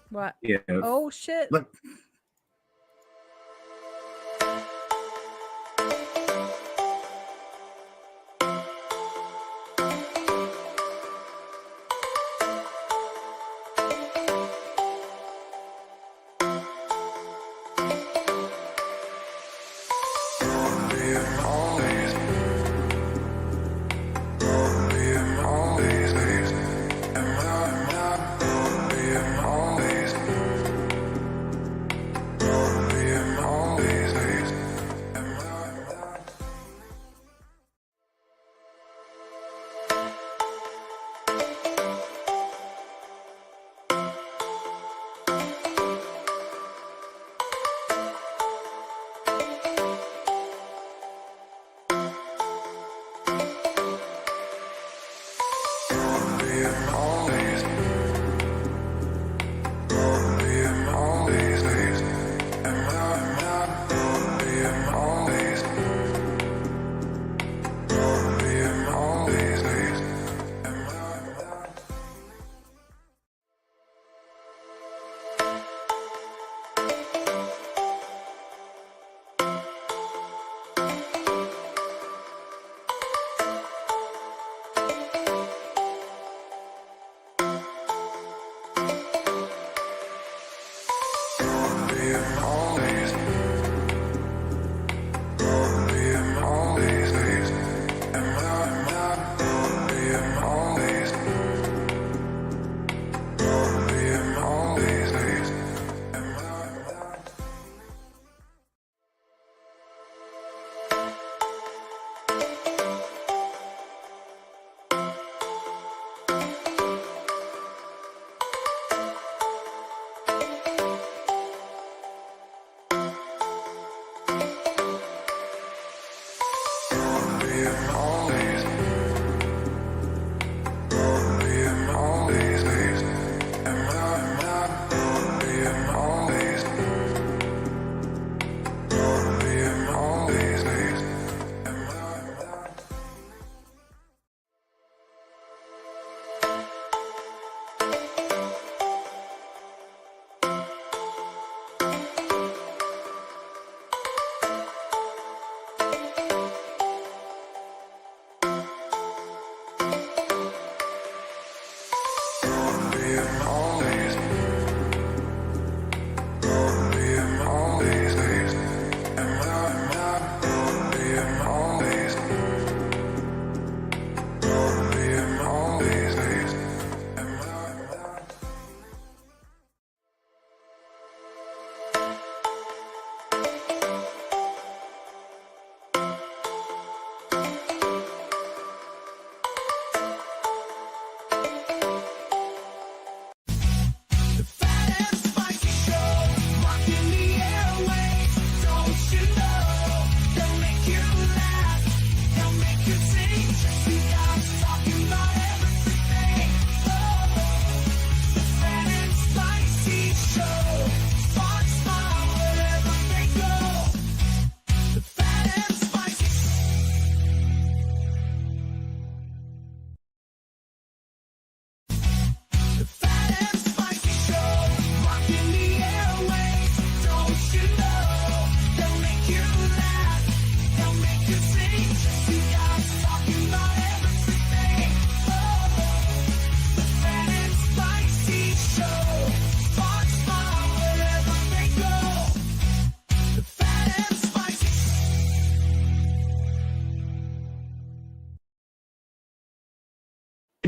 What? Yeah. Oh shit. Look.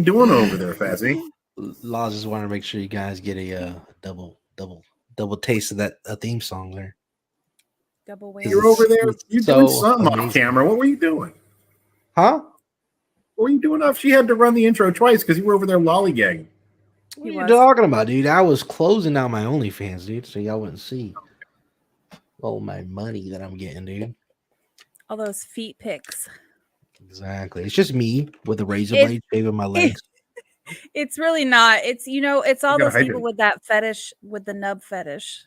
Doing over there, Fazzy? Law just wanted to make sure you guys get a double taste of that theme song there. Double whammy. You're over there. You're so doing something amazing. off camera. What were you doing? Huh? What were you doing off? She had to run the intro twice because you were over there lollygagging. What are you talking about, dude? I was closing out my OnlyFans, dude, so y'all wouldn't see all my money that I'm getting, dude. All those feet pics. Exactly. It's just me with a razor blade shaving my legs. It's really not. It's it's all gotta those people hydrate. with that fetish, with the nub fetish.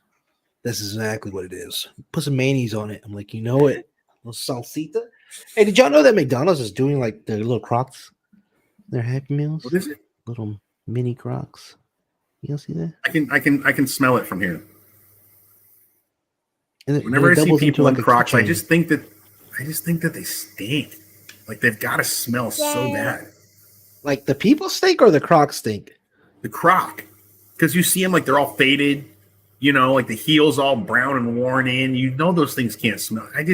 This is exactly what it is. Put some mayonnaise on it. I'm like, you know it. A little salsita. Hey, did y'all know that McDonald's is doing like the little Crocs? Their Happy Meals? What is it? Little mini Crocs. You don't see that? I can smell it from here. And it Whenever I see doubles into people in a Crocs, I keychain. just think that they stink. Like they've got to smell so bad. Like the people stink or the Crocs stink? The Croc, because you see them like they're all faded. Like the heels all brown and worn in. Those things can't smell. What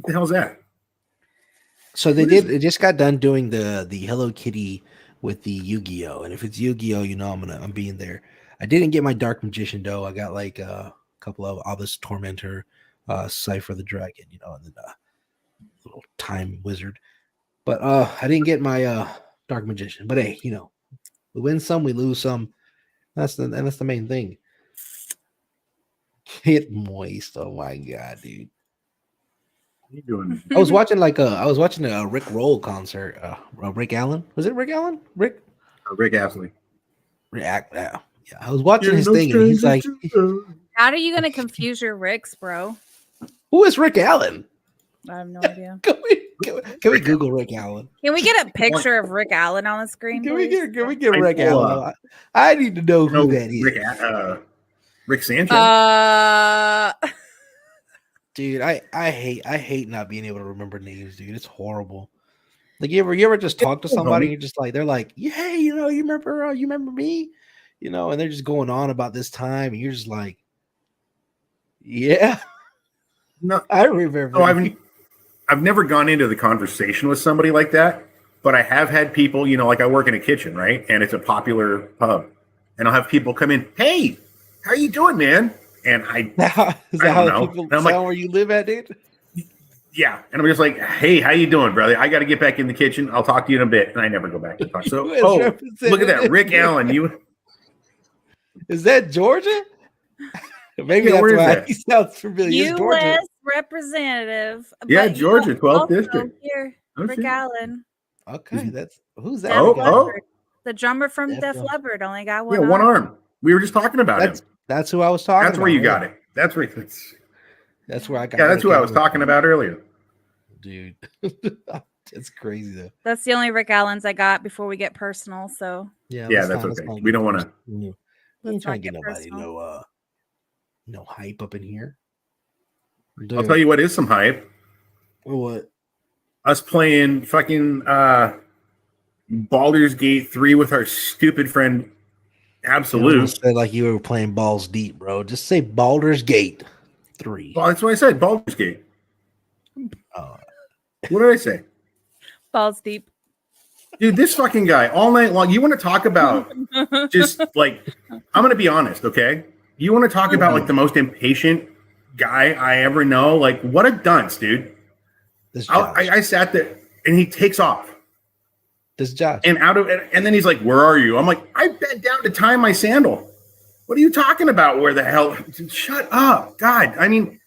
the hell's that? So they just got done doing the Hello Kitty with the Yu-Gi-Oh! And if it's Yu-Gi-Oh, I'm being there. I didn't get my Dark Magician though. I got like a couple of Obelisk Tormentor, Cypher the Dragon, and then little Time Wizard. But I didn't get my Dark Magician. But hey, we win some, we lose some. That's the main thing. Get moist. Oh my god, dude. What are you doing? I was watching a Rick Roll concert. Rick Allen. Was it Rick Allen? Rick Astley. Yeah. I was watching his thing and he's like, How are you gonna confuse your Ricks, bro? who is Rick Allen? I have no idea. Can we Google Rick Allen? Can we get a picture of Rick Allen on the screen? Can we please? get Rick Allen? I need to know who that is. Rick Sanchez. Dude, I hate not being able to remember names, dude. It's horrible. Like you ever just talk to somebody and you're just like, they're like, yeah, you remember me, and they're just going on about this time, and you're just like, yeah, No, I remember. So I've never gone into the conversation with somebody like that, but I have had people, like I work in a kitchen, right, and it's a popular pub, and I'll have people come in, hey, how you doing, man? And is that how people sound like, where you live at, dude? Yeah, and I'm just like, hey, how you doing, brother? I got to get back in the kitchen. I'll talk to you in a bit, and I never go back to talk. So, look at that, Rick Allen. Is that Georgia? Maybe that's why he sounds familiar. U.S. representative. Yeah, Georgia, 12th district. Here, Rick Allen. Okay, who's that? The drummer from Def Leppard only got one. Yeah, one arm. We were just talking about him. That's who I was talking about. That's where you got it. That's where I got it. Yeah, that's who I was talking about earlier. Dude. It's crazy though. That's the only Rick Allens I got before we get personal. So yeah, that's okay. We don't want to. We ain't trying to get nobody no hype up in here. I'll tell you what is some hype. What? Us playing fucking Baldur's Gate 3 with our stupid friend Absolute. Say like you were playing balls deep, bro. Just say Baldur's Gate 3. Well, that's what I said. Baldur's Gate. What did I say? Balls deep. Dude, this fucking guy all night long. You want to talk about just like, I'm going to be honest, okay? You want to talk about like the most impatient guy I ever know? Like, what a dunce, dude. I sat there and he takes off. This Josh. And then he's like, where are you? I'm like, I bent down to tie my sandal. What are you talking about? Where the hell? Shut up. God. I mean,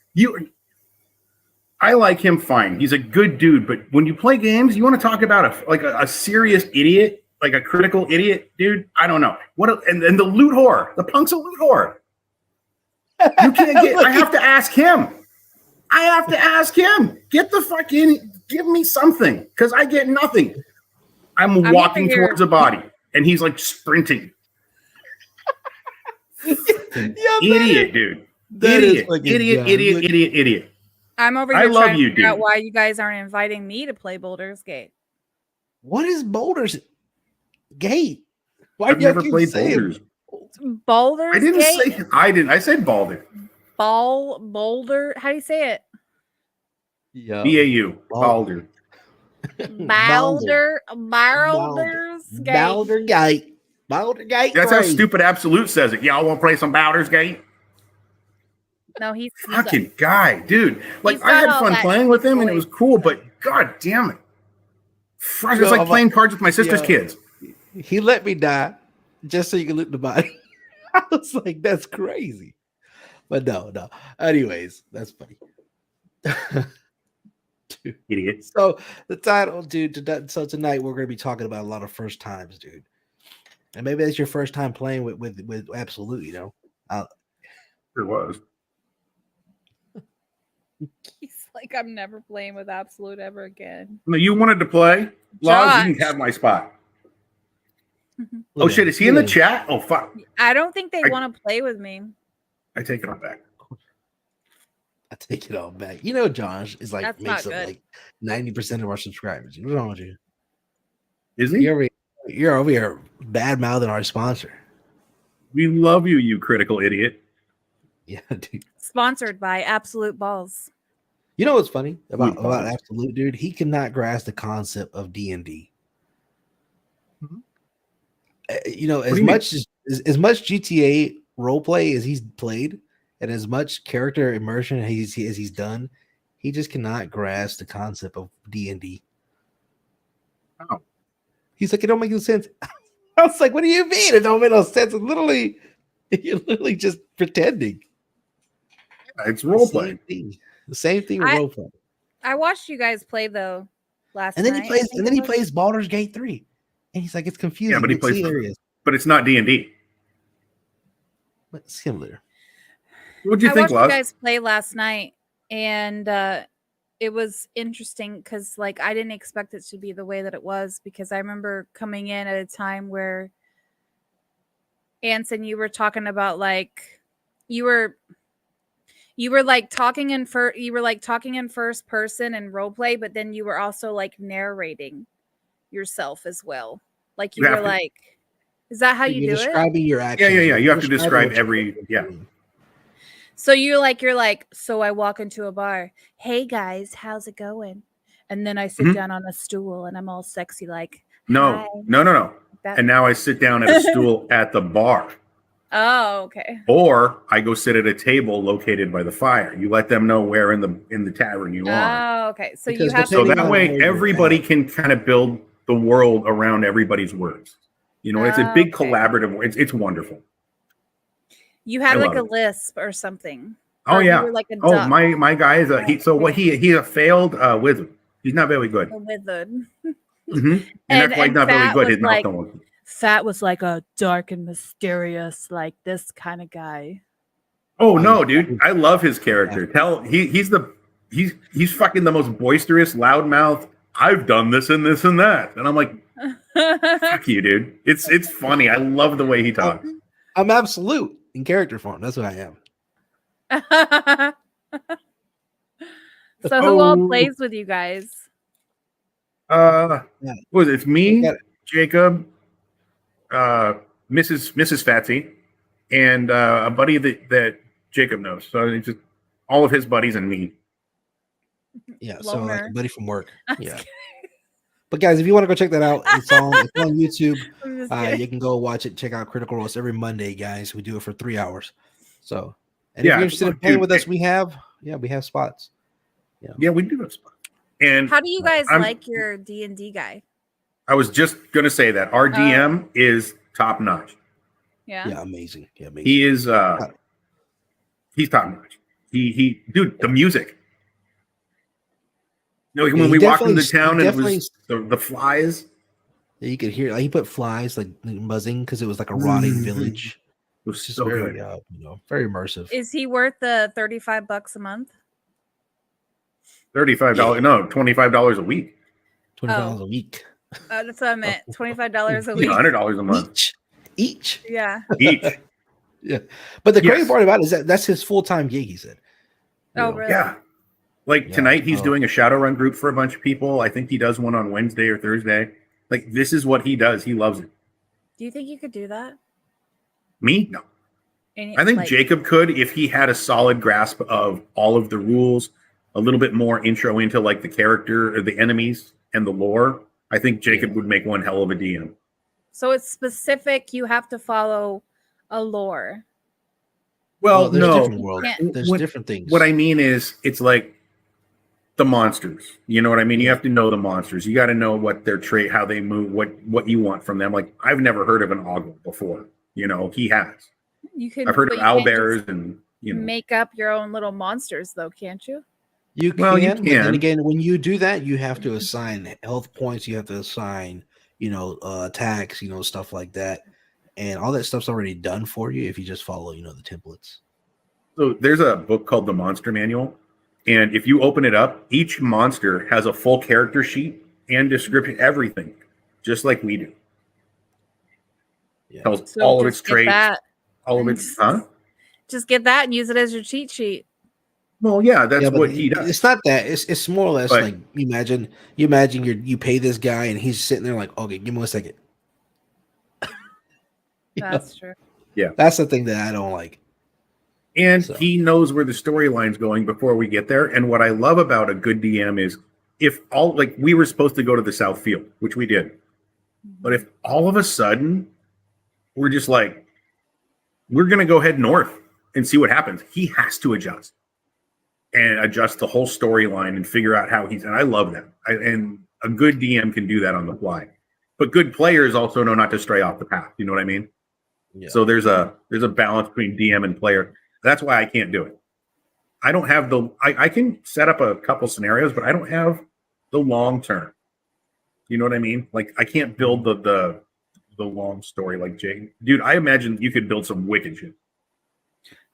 I like him fine. He's a good dude. But when you play games, you want to talk about a serious idiot, like a critical idiot, dude? I don't know. And the loot whore. The punk's a loot whore. You can't get, I have to ask him. Get the fuck in. Give me something. Because I get nothing. I'm walking towards a body, and he's like sprinting. Idiot, dude. Idiot. I'm over here trying to figure out why you guys aren't inviting me to play Baldur's Gate. What is Baldur's Gate? Why I've never played Baldur's. Baldur's I didn't say I didn't. I said Baldur. Boulder. How do you say it? Yeah. B-A-U. Baldur. Baldur's Gate. Baldur's Gate. That's how stupid Absolute says it. Y'all want to play some Baldur's Gate? No, he's fucking guy, dude. Like I had fun playing with him, and it was cool. But god damn it, it's like playing cards with my sister's kids. He let me die just so you can loot the body. I was like, that's crazy. But no. Anyways, that's funny. Dude. Idiot. So the title, dude. So tonight we're going to be talking about a lot of first times, dude. And maybe that's your first time playing with Absolute. You know, It was. He's like, I'm never playing with Absolute ever again. No, you wanted to play, Laws. You can have my spot. Oh shit! Is he in the chat? Oh fuck! I don't think they want to play with me. I take it all back. I take it all back. You know, Josh is like That's makes not up good. like 90% of our subscribers. What's wrong with you? Is he? You're over here bad mouthing our sponsor. We love you, you critical idiot. Yeah, dude. Sponsored by Absolute Balls. You know what's funny about Absolute, dude? He cannot grasp the concept of D&D. You know, as much GTA roleplay as he's played, and as much character immersion as he's done, he just cannot grasp the concept of D&D. Oh. He's like, it don't make no sense. I was like, what do you mean? It don't make no sense. You're literally just pretending. It's roleplay. The same thing with roleplay. I watched you guys play though last night. And then he plays plays Baldur's Gate 3. And he's like, it's confusing. Yeah, but he plays areas. But it's not D&D. But similar. What'd you think, Lars? I watched you guys play last night, and it was interesting because, like, I didn't expect it to be the way that it was, because I remember coming in at a time where, Anson, you were talking about, like, you were talking in first person and role play, but then you were also like narrating yourself as well. Like you were like, is that how you do it? Describing your actions. Yeah. You have to describe every. So you're like, so I walk into a bar. Hey guys, how's it going? And then I sit down on a stool and I'm all sexy, like. No. And now I sit down at a stool at the bar. Oh, okay. Or I go sit at a table located by the fire. You let them know where in the tavern you are. Oh, okay. So you have so that way everybody can kind of build the world around everybody's words. You know, it's a big collaborative. It's wonderful. You had like a lisp or something. Oh yeah. Like a duck. My guy is he's a failed wizard. He's not very good. A wizard. And that's why he's not very good. His mouth don't work. Fat was like a dark and mysterious, like this kind of guy. Oh no, dude! I love his character. He's fucking the most boisterous, loudmouth. I've done this and this and that, and I'm like, fuck you, dude. It's funny. I love the way he talks. I'm Absolute in character form. That's what I am. So who all plays with you guys? It's me, Jacob, Mrs. Fatsy, and a buddy that Jacob knows. So it's just all of his buddies and me. Yeah, so like a buddy from work. Yeah. But guys, if you want to go check that out, it's on YouTube. You can go watch it. Check out Critical Roast every Monday, guys. We do it for 3 hours. So, and if you're interested in playing with us, we have spots. Yeah, we do have spots. And how do you guys like your D&D guy? I was just gonna say that our DM is top notch. Yeah, amazing. Yeah, amazing. He is. He's top notch. He dude, the music. You know, when we walked into town and it was the flies. Yeah, you could hear. Like, he put flies like buzzing because it was like a rotting village. It was so good. Very immersive. Is he worth the $35 a month? $35? No, $25 a week. $20 a week. That's what I meant. $25 a week. $100 a month. Each. Yeah. Each. Yeah. But the crazy part about it is that's his full-time gig, he said. Really? Yeah. Like tonight he's doing a Shadowrun group for a bunch of people. I think he does one on Wednesday or Thursday. Like, this is what he does. He loves it. Do you think you could do that? Me? No. I think Jacob could if he had a solid grasp of all of the rules, a little bit more intro into like the character or the enemies and the lore. I think Jacob would make one hell of a DM. So it's specific. You have to follow a lore. Well, there's no. different worlds. There's different things. What I mean is, it's like the monsters. You know what I mean? You have to know the monsters. You got to know what their trait, how they move, what you want from them. Like, I've never heard of an ogle before. You know, he has. I've heard of owlbears and make up your own little monsters, though, can't you? You can. But then again, when you do that, you have to assign health points. You have to assign, attacks, stuff like that. and all that stuff's already done for you if you just follow, the templates. So there's a book called The Monster Manual, and if you open it up, each monster has a full character sheet and description, everything, just like we do. Yeah. Tells So all of just its get traits, that all of and its, huh? Just get that and use it as your cheat sheet. Well, yeah, that's but what he does. It's not that. It's more or less But- like you imagine you pay this guy and he's sitting there like, okay, give me 1 second. That's true. Yeah, that's the thing that I don't like. And he knows where the storyline's going before we get there. And what I love about a good DM is if all, like, we were supposed to go to the South Field, which we did. But if all of a sudden we're just like, we're going to go head north and see what happens, he has to adjust the whole storyline and figure out how and I love that. And a good DM can do that on the fly. But good players also know not to stray off the path. You know what I mean? Yeah. So there's a balance between DM and player. That's why I can't do it. I don't have I can set up a couple scenarios, but I don't have the long term. You know what I mean? Like, I can't build the long story like Jake. Dude, I imagine you could build some wicked shit.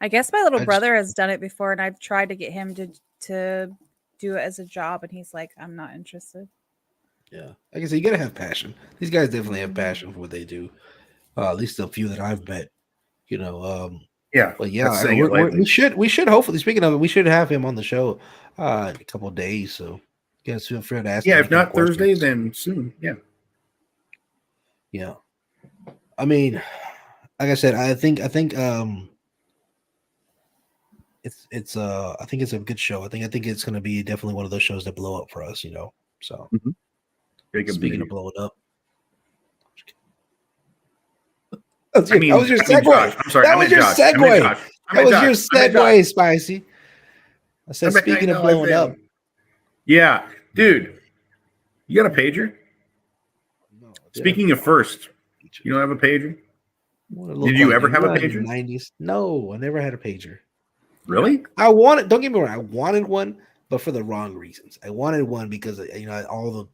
I guess my little brother has done it before, and I've tried to get him to do it as a job, and he's like, I'm not interested. Yeah. Like I said, you gotta have passion. These guys definitely have passion for what they do. At least a few that I've met, Yeah, but yeah, we should hopefully. Speaking of it, we should have him on the show in a couple of days. So, guys, feel free to ask. Yeah, if not Thursday, then soon. Yeah, yeah. I mean, like I said, I think it's I think it's a good show. I think it's going to be definitely one of those shows that blow up for us. So speaking of blowing up. That was your segue. I'm sorry. That was your segue. That was your segue, Spicy. I said, speaking of blowing up. Yeah, dude. You got a pager? No. Speaking of first, you don't have a pager? Did you ever have a pager? 90s? No, I never had a pager. Really? I wanted. Don't get me wrong. I wanted one, but for the wrong reasons. I wanted one because all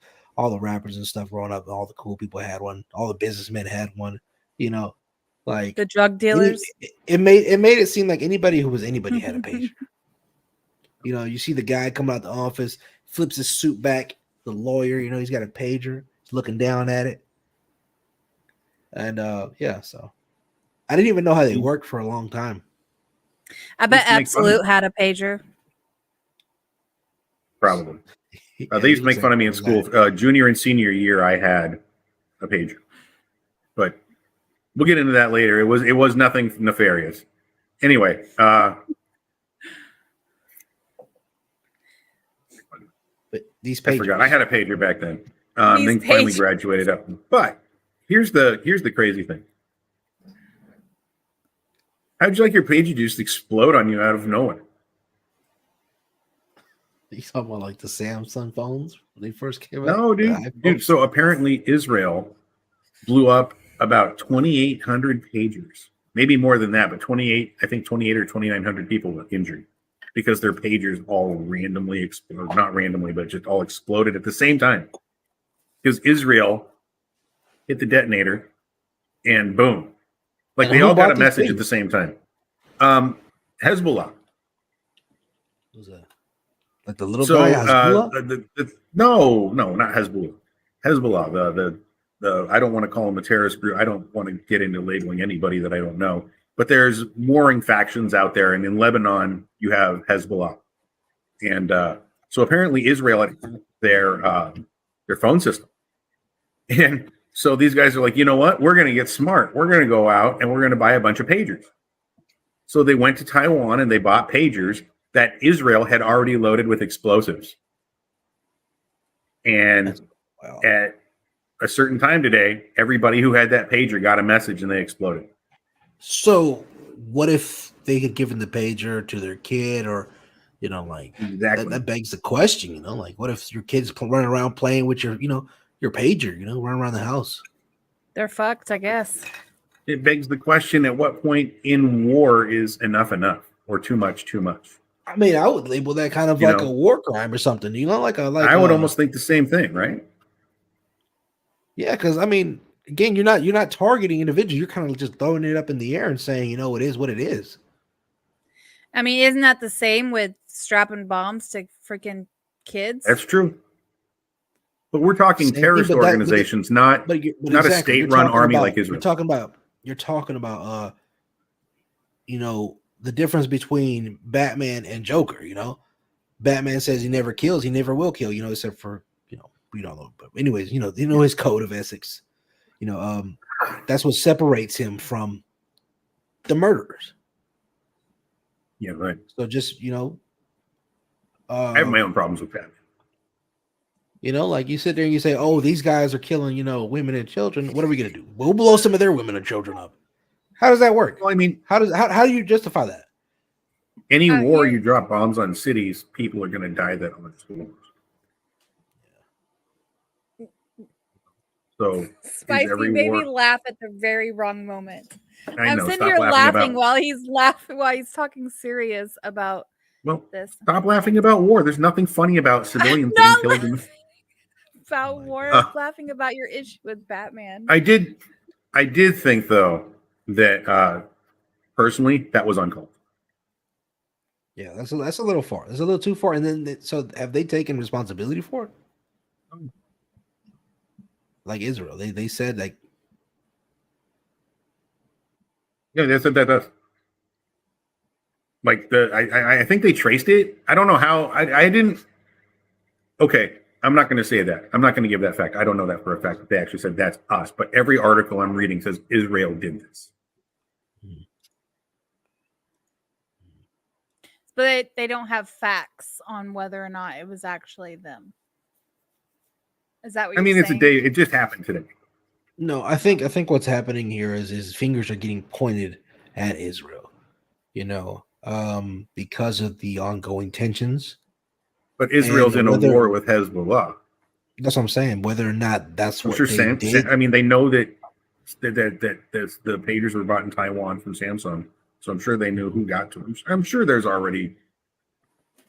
the rappers and stuff growing up, all the cool people had one. All the businessmen had one. Like the drug dealers. It made it seem like anybody who was anybody had a pager. You see the guy coming out the office, flips his suit back, the lawyer, he's got a pager, he's looking down at it. And so I didn't even know how they worked for a long time. I bet Absolute had a pager. Probably. They used to make fun of me in school. Junior and senior year, I had a pager. But we'll get into that later. It was nothing nefarious. Anyway, but these pagers, I forgot. I had a pager back then. Then finally graduated up. But here's the crazy thing. How'd you like your pager just explode on you out of nowhere? You talking about like the Samsung phones when they first came out? No, dude. So apparently Israel blew up about 2,800 pagers, maybe more than that, but 28 or 2,900 people were injured because their pagers all randomly exploded, not randomly, but just all exploded at the same time. Because Israel hit the detonator and boom. Like they all got a message at the same time. Hezbollah. Who's that? Like the little guy Hezbollah? No, not Hezbollah. Hezbollah, the I don't want to call them a terrorist group. I don't want to get into labeling anybody that I don't know. But there's warring factions out there, and in Lebanon you have Hezbollah, and so apparently Israel had their phone system, and so these guys are like, you know what? We're going to get smart. We're going to go out and we're going to buy a bunch of pagers. So they went to Taiwan and they bought pagers that Israel had already loaded with explosives, and at a certain time today, everybody who had that pager got a message and they exploded. So what if they had given the pager to their kid or, exactly. That begs the question, like what if your kid's running around playing with your pager, running around the house? They're fucked, I guess. It begs the question, at what point in war is enough or too much? I mean, I would label that kind of like a war crime or something, I would almost think the same thing, right? Yeah, because I mean, again, you're not targeting individuals. You're kind of just throwing it up in the air and saying, it is what it is. I mean, isn't that the same with strapping bombs to freaking kids? That's true. But we're talking terrorist organizations, not exactly. A state-run army like Israel. You're talking about the difference between Batman and Joker. Batman says he never kills, he never will kill. Except for we don't know. But anyways, his code of ethics. That's what separates him from the murderers. Yeah, right. So just I have my own problems with that. Like you sit there and you say, "Oh, these guys are killing, women and children. What are we gonna do? We'll blow some of their women and children up." How does that work? Well, I mean, how do you justify that? Any war you drop bombs on cities, people are going to die that on schools. So Spicy made me laugh at the very wrong moment. I'm sitting here laughing while he's talking serious about this. Stop laughing about war. There's nothing funny about civilians getting killed. About war. I was laughing about your issue with Batman. I did think though that personally that was uncalled. Yeah, that's a little far. That's a little too far. And then so have they taken responsibility for it? Like Israel, they said like, yeah, they said that. Like I think they traced it. I don't know how. I didn't. Okay, I'm not going to say that. I'm not going to give that fact. I don't know that for a fact that they actually said that's us. But every article I'm reading says Israel did this. But they don't have facts on whether or not it was actually them. Is that what you're saying? It's a day. It just happened today. No, I think what's happening here is fingers are getting pointed at Israel, because of the ongoing tensions. But Israel's in a war with Hezbollah. That's what I'm saying. Whether or not that's what they did. I mean, they know that the pagers were bought in Taiwan from Samsung, so I'm sure they knew who got to them. I'm sure there's already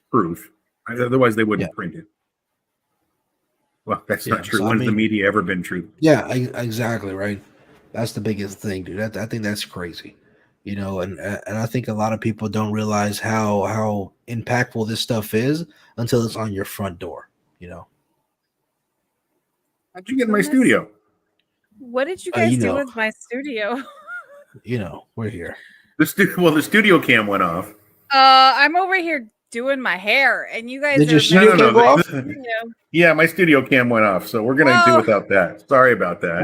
proof. Otherwise, they wouldn't print it. Well, that's not true. When's the media ever been true? Yeah, exactly right. That's the biggest thing, dude. I think that's crazy, and I think a lot of people don't realize how impactful this stuff is until it's on your front door. How'd you get in my studio? What did you guys do with my studio? We're here. The studio cam went off. I'm over here doing my hair, and you guys. Did your studio cam go off? Yeah, my studio cam went off, so we're gonna do without that. Sorry about that.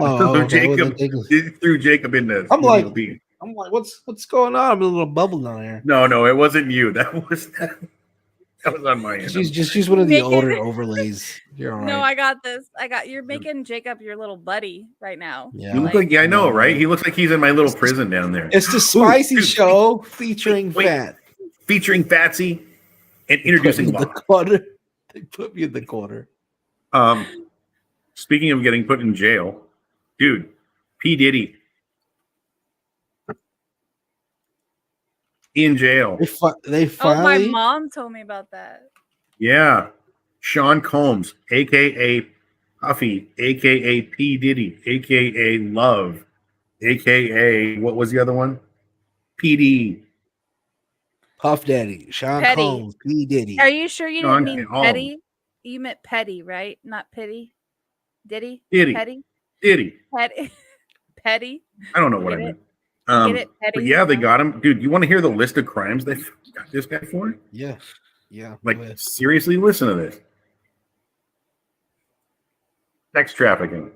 Jacob threw Jacob into. I'm like, what's going on? I'm a little bubble down here. No, it wasn't you. That was on my end. She's one of the older overlays. You're all right. No, I got this. You're making Jacob your little buddy right now. Yeah, you look like I know, right? He looks like he's in my little prison down there. It's the Spicy Show featuring Phat, featuring Fatsy, and introducing the corner. They put me in the corner. Speaking of getting put in jail, dude, P. Diddy in jail. They finally. Oh, my mom told me about that. Yeah, Sean Combs, aka Puffy, aka P. Diddy, aka Love, aka what was the other one? PD. Puff Daddy, Sean Combs, P. Diddy. Are you sure you didn't mean Petty? You meant Petty, right? Not Pity. Diddy? Diddy. Petty? Diddy. Petty. Petty. I don't know what I meant. Get it, Petty? But yeah, they got him. Dude, you want to hear the list of crimes they got this guy for? Yeah. Like, seriously, listen to this. Sex trafficking.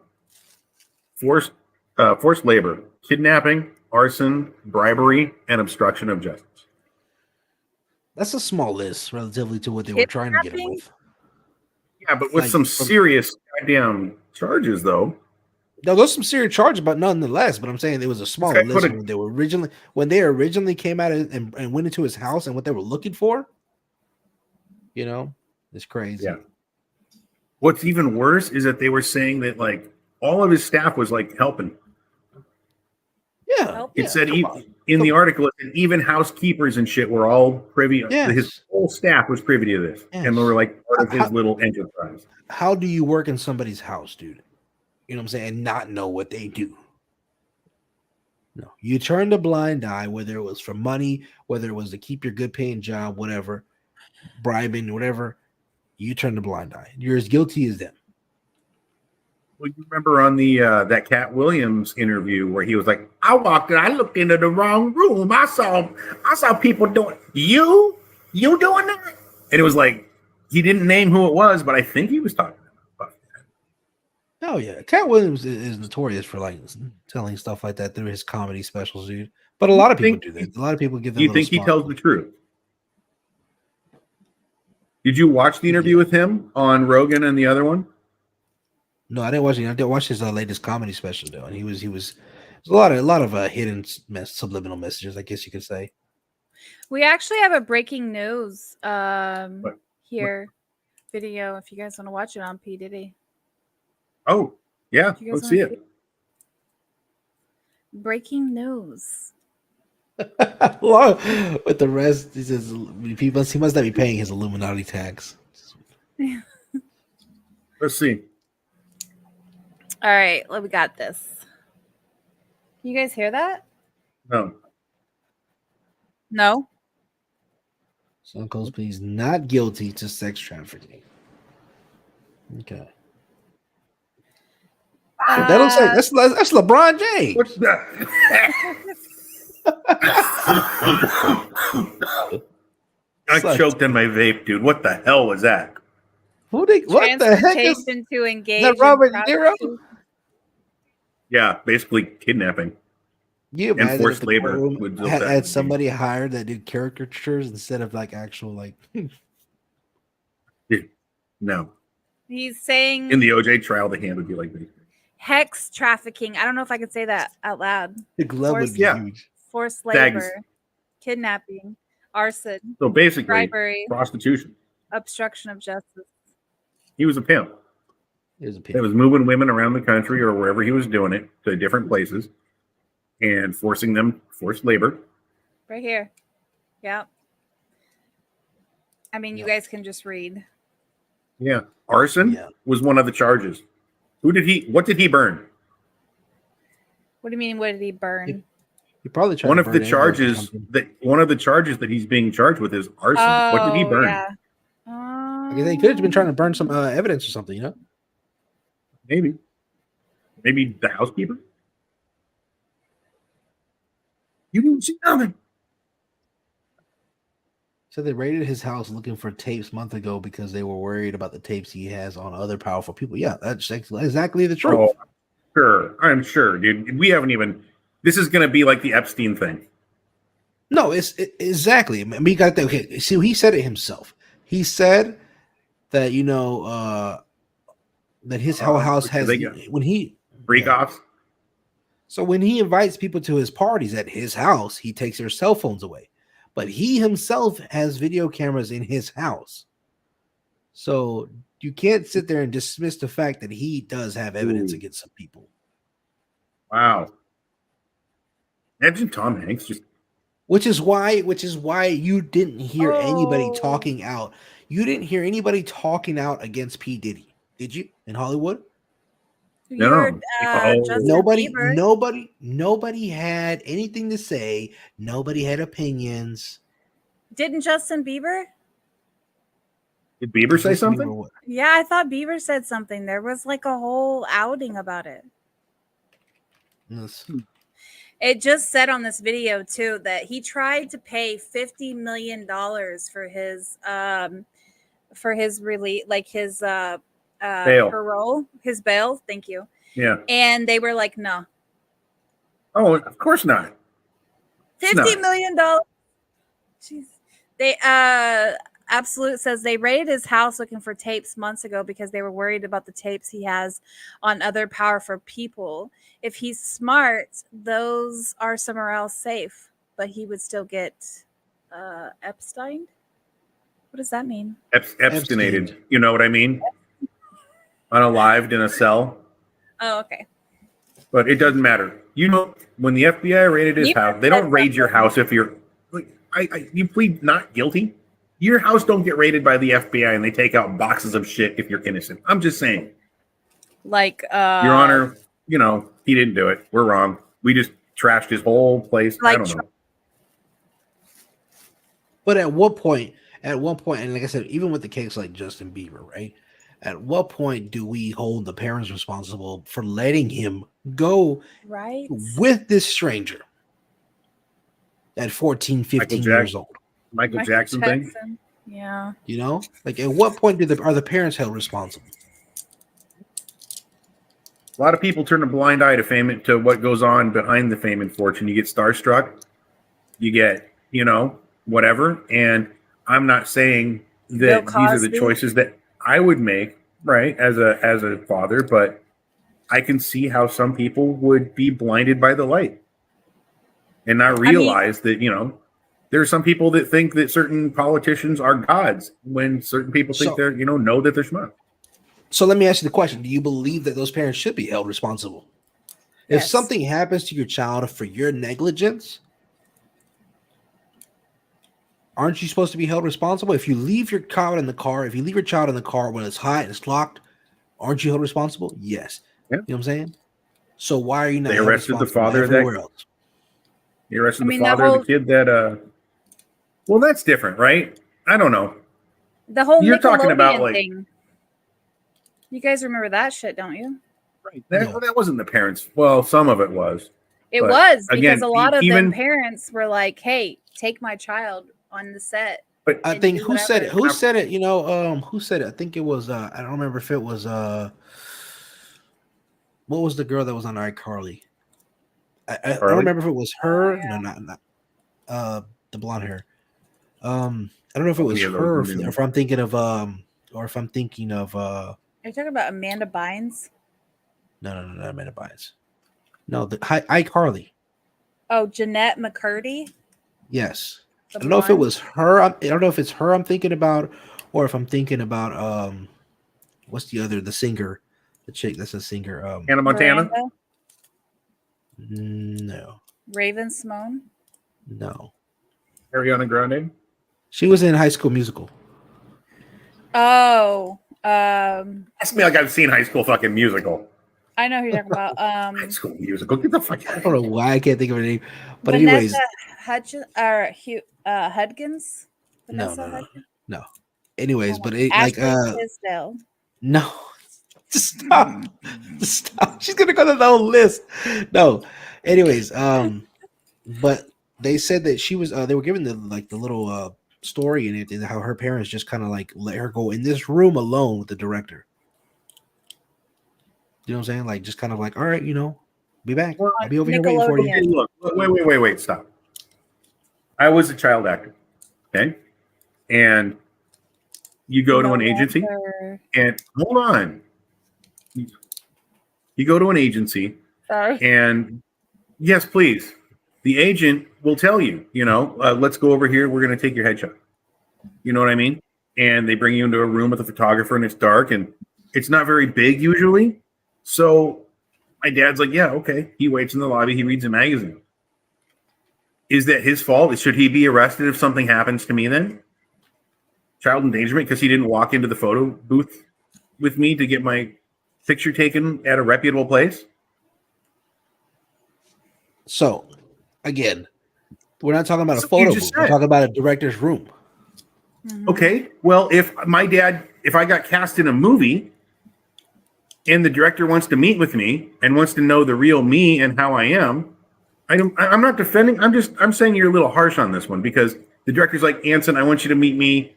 Forced labor. Kidnapping. Arson. Bribery. And obstruction of justice. That's a small list relatively to what they were trying to get him with. Yeah, but with some serious goddamn charges, though. No, there's some serious charges, but nonetheless. But I'm saying it was a small list when they originally came out and went into his house and what they were looking for. It's crazy. Yeah. What's even worse is that they were saying that like all of his staff was like helping. Yeah, it said in the article, even housekeepers and shit were all privy. Yes. His whole staff was privy to this, and they were like part of his little enterprise. How do you work in somebody's house, dude? you know what I'm saying, and not know what they do. No, you turned a blind eye, whether it was for money, whether it was to keep your good paying job, whatever, bribing, whatever. You turned a blind eye. You're as guilty as them. Well, you remember on the that Cat Williams interview where he was like, "I walked in, I looked into the wrong room. I saw people doing you doing that," and it was like he didn't name who it was, but I think he was talking about that. Oh yeah, Cat Williams is notorious for like telling stuff like that through his comedy specials, dude. But a lot of people do that. A lot of people give them. Do you think he tells the truth? Did you watch the interview with him on Rogan and the other one? No, I didn't watch it. I did watch his latest comedy special though, and he was a lot of hidden subliminal messages, I guess you could say. We actually have a breaking news here video if you guys want to watch it on P Diddy. Oh yeah, let's see it. Breaking news. With the rest, he says he must not be paying his Illuminati tax. Let's see. All right, we got this. You guys hear that? No. No. Stone Cold pleads not guilty to sex trafficking. Okay. That looks like that's LeBron James. What's that? I choked on my vape, dude. What the hell was that? What the heck is to engage that? Robert De Niro? Yeah, basically kidnapping. You and forced labor had somebody hired that did caricatures instead of like actual like. No. He's saying in the OJ trial, the hand would be like this. Hex trafficking. I don't know if I could say that out loud. The glove would be huge. Forced labor, kidnapping, arson. So basically, bribery, prostitution, obstruction of justice. He was a pimp. He was a pimp. That was moving women around the country or wherever he was doing it to different places and forcing them forced labor. Right here. Yeah. I mean, you guys can just read. Yeah. Arson was one of the charges. What did he burn? What do you mean? What did he burn? He probably tried one of the charges that he's being charged with is arson. What did he burn? Yeah. He could have been trying to burn some evidence or something, you know? Maybe the housekeeper. You didn't see nothing. So they raided his house looking for tapes a month ago because they were worried about the tapes he has on other powerful people. Yeah, that's exactly the truth. Oh, sure. I'm sure, dude. We haven't even. This is going to be like the Epstein thing. No, it's exactly. I mean, we got that. Okay, see, he said it himself. He said that that his whole house has when he freak offs. So when he invites people to his parties at his house, he takes their cell phones away. But he himself has video cameras in his house. So you can't sit there and dismiss the fact that he does have evidence against some people. Wow. Imagine Tom Hanks just. Which is why you didn't hear anybody talking out. You didn't hear anybody talking out against P. Diddy, did you? In Hollywood? No. Nobody had anything to say. Nobody had opinions. Didn't Justin Bieber? Did Bieber say something? Yeah, I thought Bieber said something. There was like a whole outing about it. Yes. It just said on this video too that he tried to pay $50 million for his release, like his bail. Parole, his bail. Thank you. Yeah. And they were like, no. Oh, of course not. $50 million. Jeez. They Absolute says they raided his house looking for tapes months ago because they were worried about the tapes he has on other powerful people. If he's smart, those are somewhere else safe, but he would still get Epstein. What does that mean? Epsteinated. You know what I mean? Unalived in a cell. Oh, okay. But it doesn't matter. You know, when the FBI raided his house, they don't raid your house if you're like, you plead not guilty. Your house don't get raided by the FBI and they take out boxes of shit if you're innocent. I'm just saying. Like, Your Honor, you know, he didn't do it. We're wrong. We just trashed his whole place. I Like don't know. But at what point, and like I said, even with the case like Justin Bieber, right? At what point do we hold the parents responsible for letting him go right? with this stranger at 14, 15 years old? Michael Jackson thing. Yeah. You know, like at what point are the parents held responsible? A lot of people turn a blind eye to what goes on behind the fame and fortune. You get starstruck, you get, you know, whatever. And I'm not saying that these are the choices that I would make, right, as a father, but I can see how some people would be blinded by the light and not realize that, you know, there are some people that think that certain politicians are gods when certain people think they're, you know that they're smart. So let me ask you the question. Do you believe that those parents should be held responsible? Yes. If something happens to your child for your negligence, aren't you supposed to be held responsible? If you leave your child in the car, when it's hot and it's locked, aren't you held responsible? Yes. Yeah. You know what I'm saying? So why are you not They arrested the father everywhere else? They arrested the father of the kid that well, that's different, right? I don't know. The whole You're talking about like thing. You guys remember that shit, don't you? Right. That wasn't the parents. Well, some of it was. It was because a lot of them parents were like, "Hey, take my child on the set." But I think who said it? Who said it? You know, who said it? I think it was. I don't remember if it was. What was the girl that was on iCarly? I don't remember if it was her. No, not the blonde hair. I don't know if it was her, or if I'm thinking of or if I'm thinking of. Are you talking about Amanda Bynes? No, not Amanda Bynes. No, iCarly. Oh, Jeanette McCurdy. Yes, I don't know if it was her. I don't know if it's her I'm thinking about, or if I'm thinking about what's the singer, the chick that's a singer. Hannah Montana. Miranda? No. Raven Simone. No. Ariana Grande. She was in High School Musical. Oh, ask me like I've seen High School fucking Musical. I know who you're talking about. High School Musical. Get the fuck out of here. I don't know why I can't think of her name, but Vanessa anyways, Hudgens. No. Anyways, but it Ashley Tisdale. No. Stop. She's gonna go to the whole list. No. Anyways, but they said that she was they were given the little story in it, and how her parents just kind of like let her go in this room alone with the director. You know what I'm saying? Like just kind of like, all right, be back. I'll be over here waiting for you. Hey, look, wait, stop. I was a child actor, okay? And you go to an agency, and hold on. You go to an agency, and yes, please. The agent will tell you, let's go over here. We're going to take your headshot. You know what I mean? And they bring you into a room with a photographer, and it's dark, and it's not very big usually. So my dad's like, yeah, okay. He waits in the lobby. He reads a magazine. Is that his fault? Should he be arrested if something happens to me then? Child endangerment because he didn't walk into the photo booth with me to get my picture taken at a reputable place? So, again, we're not talking about a photo booth. We're talking about a director's room. Okay. Well, if I got cast in a movie and the director wants to meet with me and wants to know the real me and how I am, I'm not defending. I'm saying you're a little harsh on this one because the director's like, Anson, I want you to meet me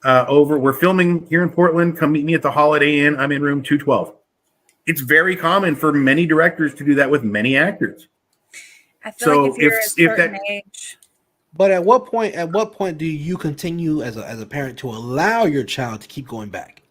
over. We're filming here in Portland. Come meet me at the Holiday Inn. I'm in room 212. It's very common for many directors to do that with many actors. I feel like if you're a certain age. But at what point do you continue as a parent to allow your child to keep going back?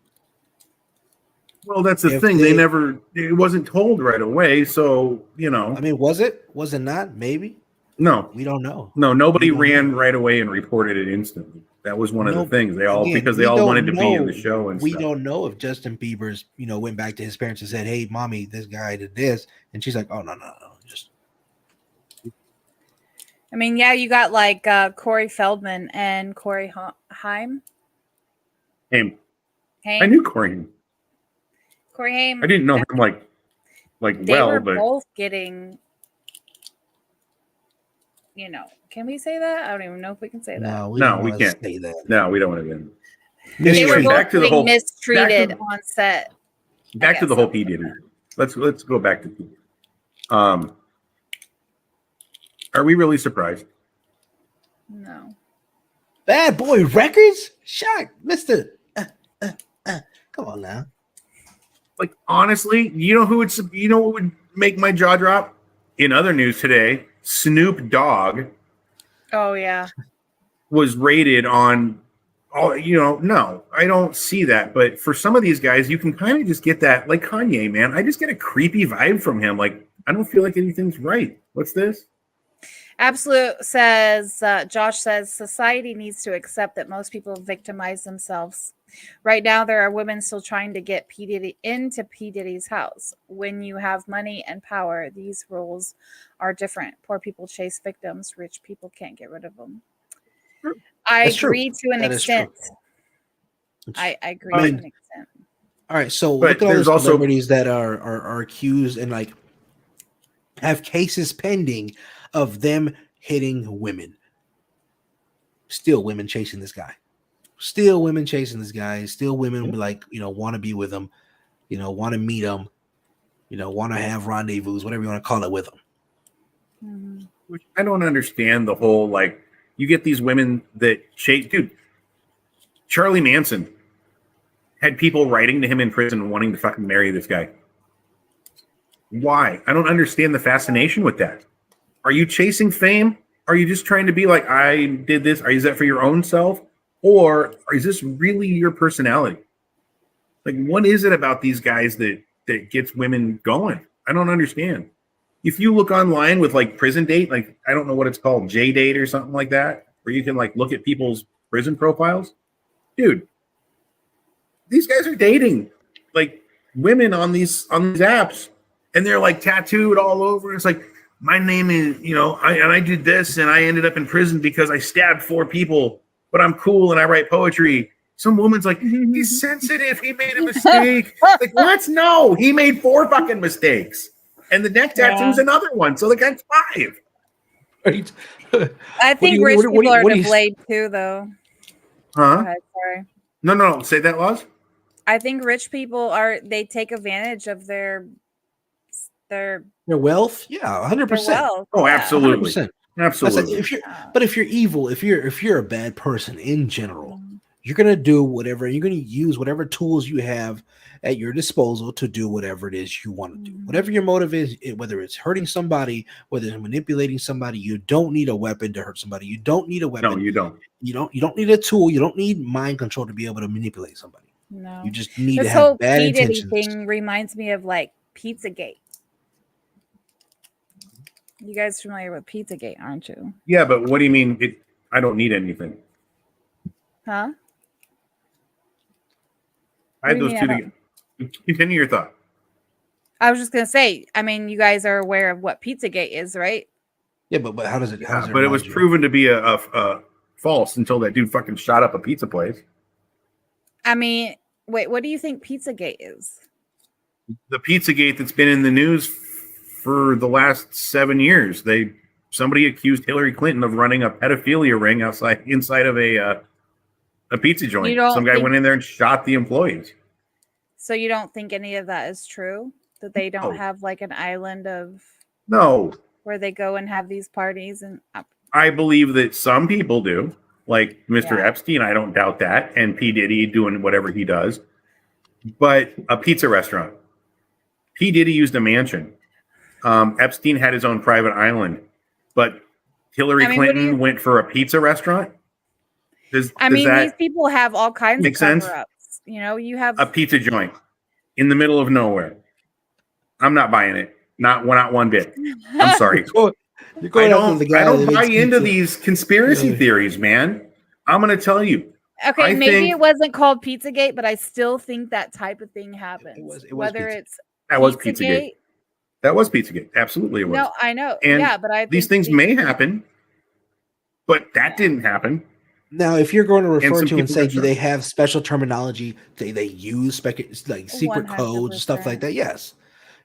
Well, that's the thing. It wasn't told right away. So, I mean, was it not? Maybe. No, we don't know. No, nobody ran right away and reported it instantly. That was one of the things because they all wanted to be in the show. And we don't know if Justin Bieber's, went back to his parents and said, "Hey, mommy, this guy did this," and she's like, "Oh, no, just." I mean, yeah, you got like Corey Feldman and Corey Haim. I knew Corey. Corey Haim. I didn't know him like They were but both getting, can we say that? I don't even know if we can say that. No, we don't want to can't say that. No, we don't want to. They were Anyway, both back to the getting whole mistreated on set. Back to the whole P Diddy. Let's go back to P. Are we really surprised? No. Bad Boy Records? Shock, Mister. Come on now. Like honestly, you know what would make my jaw drop? In other news today, Snoop Dogg. Oh yeah. Was rated on all, no, I don't see that. But for some of these guys, you can kind of just get that, like Kanye, man. I just get a creepy vibe from him. Like, I don't feel like anything's right. What's this? Absolute says, Josh says, society needs to accept that most people victimize themselves. Right now, there are women still trying to get P. Diddy into P. Diddy's house. When you have money and power, these rules are different. Poor people chase victims. Rich people can't get rid of them. I agree to an extent. I agree to an extent. All right, so look at all the celebrities that are accused and like have cases pending of them hitting women. Still women chasing this guy. Still women chasing this guy. Still women like, want to be with him, want to meet him, want to have rendezvous, whatever you want to call it with him. Mm-hmm. Which I don't understand the whole, like, you get these women that chase, dude. Charlie Manson had people writing to him in prison wanting to fucking marry this guy. Why? I don't understand the fascination with that. Are you chasing fame? Are you just trying to be like, I did this? Is that for your own self? Or is this really your personality? Like, what is it about these guys that gets women going? I don't understand. If you look online with like Prison Date, like, I don't know what it's called, J-Date or something like that, where you can like look at people's prison profiles. Dude, these guys are dating like women on these apps, and they're like tattooed all over. It's like, my name is, I did this and I ended up in prison because I stabbed 4 people, but I'm cool and I write poetry. Some woman's like, he's sensitive. He made a mistake. Like, what? No, he made 4 fucking mistakes. And the neck tattoo is another one. So the guy's 5. Right. I think rich people are to blame too, though. Huh? Go ahead, sorry. No. Say that, Laz. I think rich people they take advantage of their wealth. Yeah, 100%. Oh, absolutely. 100%. Absolutely. But if you're evil, if you're a bad person in general, you're gonna do whatever. You're gonna use whatever tools you have at your disposal to do whatever it is you want to do. Whatever your motive is, whether it's hurting somebody, whether it's manipulating somebody, you don't need a weapon to hurt somebody. You don't need a weapon. No, you don't. You don't need a tool. You don't need mind control to be able to manipulate somebody. No. You just need this to have whole bad P. Diddy intentions. thing reminds me of like Pizzagate. You guys familiar with Pizzagate, aren't you? Yeah, but what do you mean? I don't need anything. Huh? I had those two together. Continue your thought. I was just gonna say. I mean, you guys are aware of what Pizzagate is, right? Yeah, but how does it? But it was proven to be a false until that dude fucking shot up a pizza place. I mean, wait. What do you think Pizzagate is? The Pizzagate that's been in the news for the last 7 years. Somebody accused Hillary Clinton of running a pedophilia ring inside of a pizza joint. Some guy went in there and shot the employees. So you don't think any of that is true? That they don't have like an island of where they go and have these parties? And I believe that some people do, like Mr. Epstein. I don't doubt that, and P. Diddy doing whatever he does. But a pizza restaurant. P. Diddy used a mansion. Epstein had his own private island, but Hillary Clinton went for a pizza restaurant. Does these people have all kinds of sense? cover-ups. You have a pizza joint in the middle of nowhere. I'm not buying it. Not one bit. I'm sorry. I don't buy into these conspiracy theories, man. I'm going to tell you. Okay, maybe it wasn't called Pizzagate, but I still think that type of thing happens. That was Pizzagate. That was Pizzagate. Absolutely, it was. No, I know. And but these things may happen, but that didn't happen. Now, if you're going to refer some to and people say, got do shot. they have special terminology? They use like secret codes, stuff like 100%. that? Yes.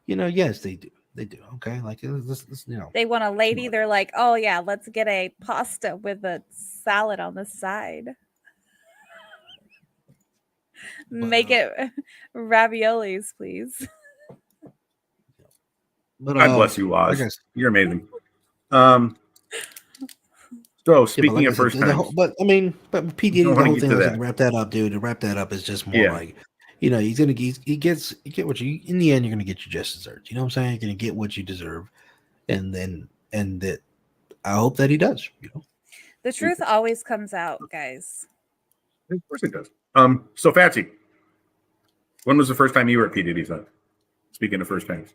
Yes, they do. They do. Okay. Like, this, They want a too lady. much. They're like, oh yeah, let's get a pasta with a salad on the side. But, Make it raviolis, please. but God bless you, like I Oz. said, You're amazing. Um, so yeah, but like speaking I of said, first the whole, times, but I mean, but P I Diddy, the want to whole get thing to was like that. wrap that up, dude. To wrap that up is just more Yeah. like, he's gonna he get what you in the end. You're gonna get your just desserts. You know what I'm saying? You're gonna get what you deserve, and that I hope that he does. The truth always comes out, guys. Of course it does. So Fatsy, when was the first time you were at P Diddy's house? Speaking of first times.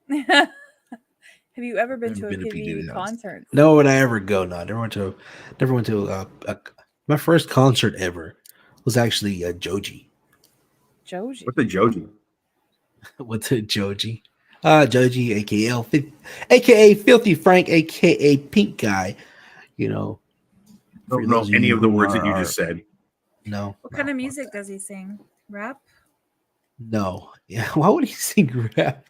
Have you ever been Never to a been to P PVD Diddy's house. concert? No, would I ever go? No, never went to my first concert ever was actually Joji. Joji. What's the Joji? What's it, Joji? Joji, aka Filthy Frank, aka Pink Guy. You know, I for don't those know of any you of the who words that you are just said. no, What no, kind of fuck music that. does he sing? Rap? No, yeah. Why would he sing rap?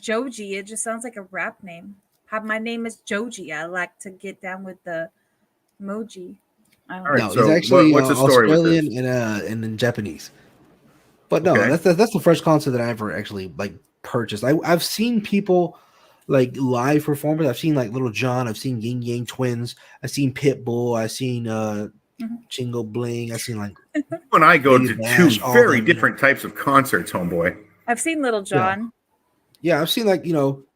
Joji. It just sounds like a rap name. My name is Joji. I like to get down with the emoji. I don't All right. know. No, he's So actually what's the story with this? Australian and in Japanese. But no, Okay. that's the first concert that I ever actually like purchased. I've seen people like live performers. I've seen like Little John. I've seen Yin Yang Twins. I've seen Pitbull. I've seen Mhm. Chingo Bling. I've seen like You and I go Lady to two Bash. All very them. different types of concerts, homeboy. I've seen Little Yeah, John. yeah. I've seen like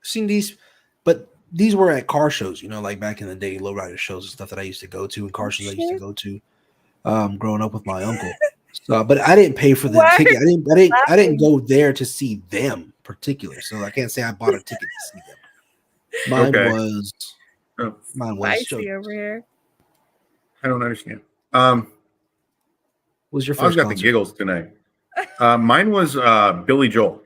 seen these, but these were at car shows. Like back in the day, lowrider shows and stuff that I used to go to, and car Oh, shows I used to shit. go to. Growing up with my uncle. So, but I didn't pay for the Why are ticket. you I didn't laughing? go there to see them particular. So I can't say I bought a ticket to see them. Mine Okay. was Oh, Spicy over here. I don't understand. was your Oz first got the concert? giggles tonight. Mine was Billy Joel.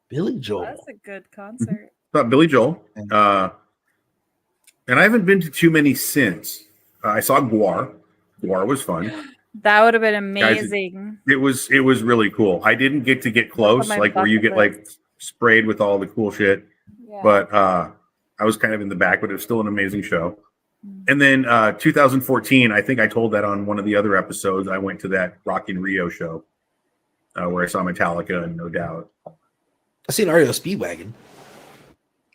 Billy Well, Joel. that's a good concert. Thought Billy Joel. And I haven't been to too many since. I saw Guar. Guar was fun. That would have been Guys, amazing. it was really cool. I didn't get to get That's on close, my like where you bucket get like list. sprayed with all the cool shit. Yeah. But I was kind of in the back, but it was still an amazing show. Mm. And then 2014, I think I told that on one of the other episodes. I went to that Rock in Rio show where I saw Metallica and No Doubt. I seen REO Speedwagon.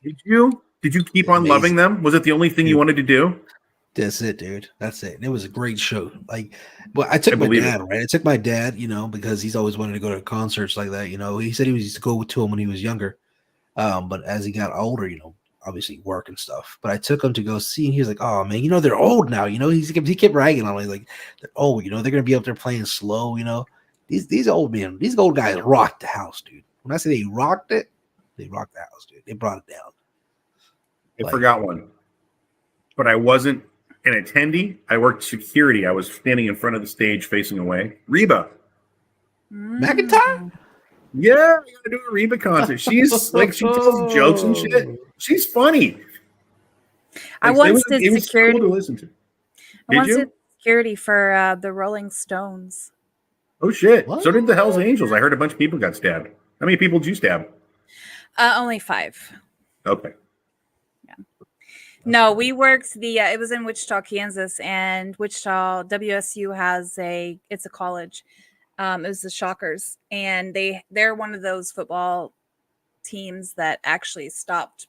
Did you? Did you keep on loving Amazing. them? Was it the only thing you wanted to do? That's it, dude. That's it. It was a great show. Like, well, I took I my believe dad, it. right? I took my dad, because he's always wanted to go to concerts like that. He said he used to go to them when he was younger. But as he got older, obviously work and stuff. But I took him to go see, and he was like, "Oh man, they're old now." He kept ragging on me like, "They're old. They're gonna be up there playing slow. These old men, these old guys rocked the house, dude. When I say they rocked it, they rocked the house, dude. They brought it down." I forgot one, but I wasn't an attendee. I worked security. I was standing in front of the stage facing away. Reba. McIntyre? Yeah, I gotta do a Reba concert. She's like, she tells jokes and shit. She's funny. I Like, once did it was security. cool to listen to. I Did once you? did security for the Rolling Stones. Oh shit! What? So did the Hell's Angels. I heard a bunch of people got stabbed. How many people did you stab? Only 5. Okay. No, we worked it was in Wichita, Kansas, and Wichita WSU it's a college. It was the Shockers, and they're one of those football teams that actually stopped.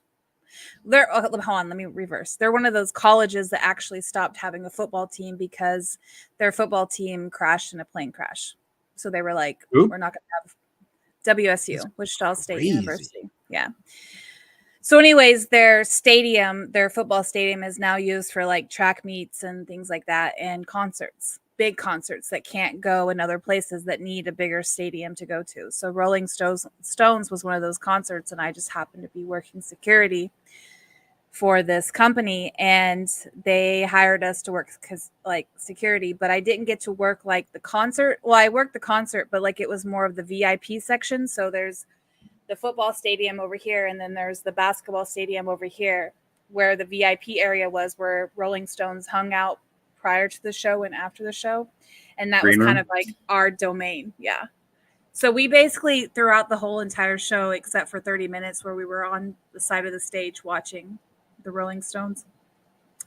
Hold on, let me reverse. They're one of those colleges that actually stopped having a football team because their football team crashed in a plane crash. So they were like, Who? we're not going to have WSU, Wichita State crazy. University. Yeah. So anyways, their football stadium is now used for like track meets and things like that, and concerts, big concerts that can't go in other places that need a bigger stadium to go to. So Rolling Stones was one of those concerts, and I just happened to be working security for this company, and they hired us to work like security, but I didn't get to work like the concert. Well, I worked the concert, but like it was more of the VIP section. So there's the football stadium over here, and then there's the basketball stadium over here, where the VIP area was, where Rolling Stones hung out prior to the show and after the show, and that Green was kind room? of like our domain. Yeah. So we basically throughout the whole entire show, except for 30 minutes where we were on the side of the stage watching the Rolling Stones,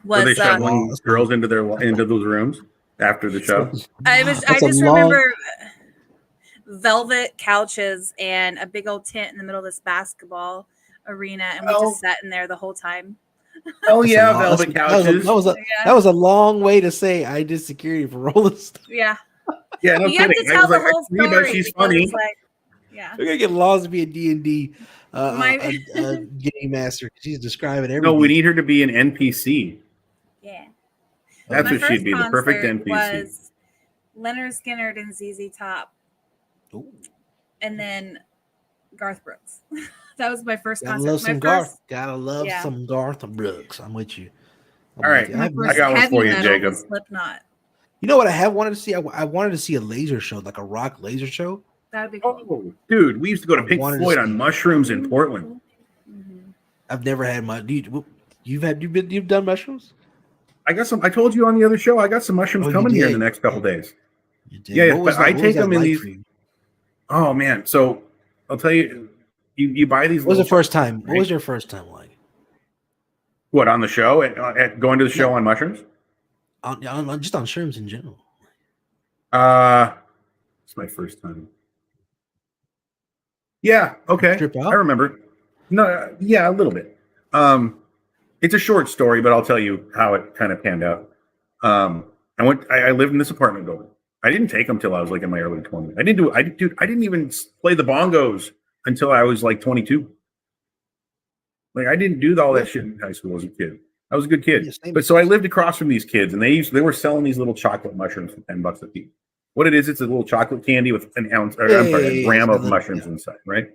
Were they was shuttling girls into those rooms after the show? I That's a just long- remember velvet couches and a big old tent in the middle of this basketball arena, and we just sat in there the whole time. Oh That's a yeah, long- velvet that was a- couches. Yeah. that was a long way to say I did security for Rolling Stones. Yeah. Yeah, no You have kidding. to I tell was the like, whole I agree, but story she's because funny. it's like, yeah. We're gonna get laws to be a D&D My- game master. She's describing everything. No, we need her to be an NPC. Yeah. That's My what she'd first be, the perfect concert NPC. was Leonard Skinner and ZZ Top, Ooh, and then Garth Brooks. That was my first gotta concert. love My some first, Garth. Gotta love yeah. some Garth Brooks. I'm with you. All right. My I've- first got one heavy for you, metal Jacob. was Slipknot. You know what I have wanted to see? I wanted to see a laser show, like a rock laser show. That would be cool. Oh, dude, we used to go to I Pink wanted to Floyd see- on mushrooms in Portland. Mhm. I've never had my. You've done mushrooms? I got some. I told you on the other show. I got some mushrooms Oh, you coming here in did? the next couple days. You did. Yeah, What was but I that- what take was that them in like these- for you? Oh man, so I'll tell you, you buy these. What was the little first time? What right? was your first time like? What on the show at going to the show on mushrooms? Just on shrooms in general. It's my first time. Yeah. Okay. Trip out? I remember. No. Yeah, a little bit. It's a short story, but I'll tell you how it kind of panned out. I lived in this apartment building. I didn't take them till I was like in my early 20s. I didn't even play the bongos until I was like 22. Like I didn't do all that shit in high school as a kid. I was a good kid. Yeah, same. But so I lived across from these kids, and they were selling these little chocolate mushrooms for $10 a piece. What it is, it's a little chocolate candy with an ounce, or I'm sorry, a gram of mushrooms inside, right?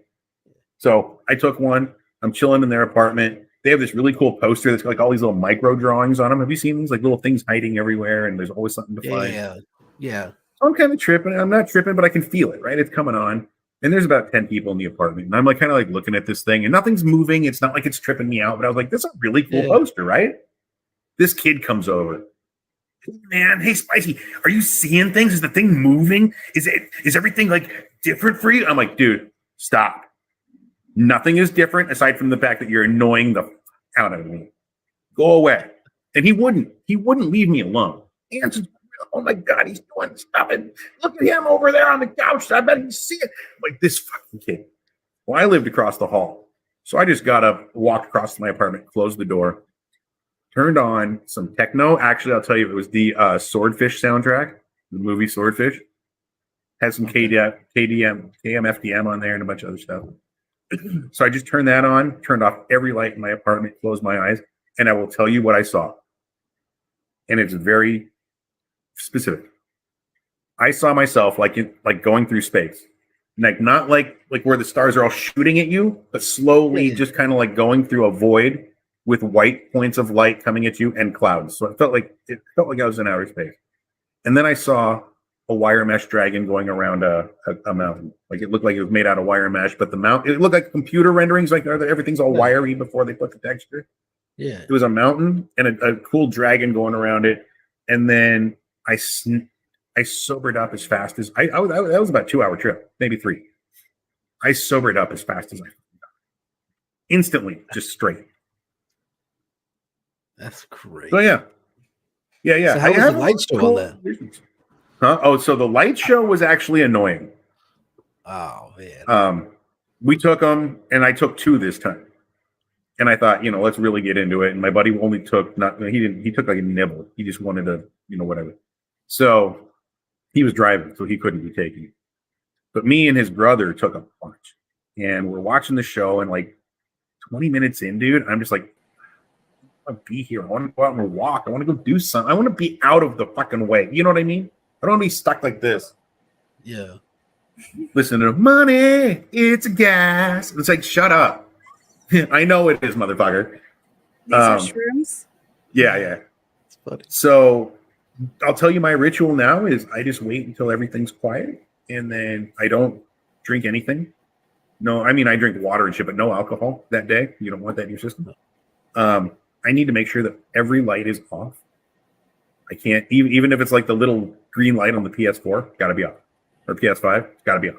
So I took one. I'm chilling in their apartment. They have this really cool poster that's got like all these little micro drawings on them. Have you seen these like little things hiding everywhere, and there's always something to find? Yeah. So I'm kind of tripping. I'm not tripping, but I can feel it, right? It's coming on. And there's about 10 people in the apartment. And I'm like kind of like looking at this thing, and nothing's moving. It's not like it's tripping me out, but I was like, this is a really cool poster, right? This kid comes over. Hey, man, hey Spicy, are you seeing things? Is the thing moving? Is everything like different for you? I'm like, dude, stop. Nothing is different aside from the fact that you're annoying the out of me. Go away. And he wouldn't leave me alone. And just, oh my God, he's doing stuff. And look at him over there on the couch. I bet you see it. Like this fucking kid. Well, I lived across the hall. So I just got up, walked across to my apartment, closed the door, turned on some techno. Actually, I'll tell you, it was the Swordfish soundtrack, the movie Swordfish. Had some KMFDM on there and a bunch of other stuff. So I just turned that on, turned off every light in my apartment, closed my eyes, and I will tell you what I saw. And it's very specific. I saw myself like going through space. Like not like where the stars are all shooting at you, but slowly just kind of like going through a void with white points of light coming at you and clouds. So it felt like I was in outer space. And then I saw a wire mesh dragon going around a mountain. Like it looked like it was made out of wire mesh, but it looked like computer renderings, like everything's all wiry before they put the texture. Yeah. It was a mountain and a cool dragon going around it. And then I sobered up as fast as that was about a 2-hour trip, maybe 3. I sobered up as fast as I instantly, just straight. That's great. So yeah. So how was the light show on that? Huh? Oh, so the light show was actually annoying. Oh man. We took them, and I took 2 this time. And I thought, let's really get into it. And my buddy only took he took like a nibble. He just wanted to, whatever. So he was driving, so he couldn't be taking. But me and his brother took a bunch. And we're watching the show, and like 20 minutes in, dude, I'm just like, I want to be here. I want to go out and walk. I want to go do something. I want to be out of the fucking way. You know what I mean? I don't want to be stuck like this. Yeah. Listen to money, it's a gas. It's like, shut up. I know it is, motherfucker. These are shrooms? Yeah. It's funny. So I'll tell you my ritual now is I just wait until everything's quiet, and then I don't drink anything. No, I mean, I drink water and shit, but no alcohol that day. You don't want that in your system. I need to make sure that every light is off. I can't even if it's like the little green light on the PS4, gotta be off, or PS5, gotta be off.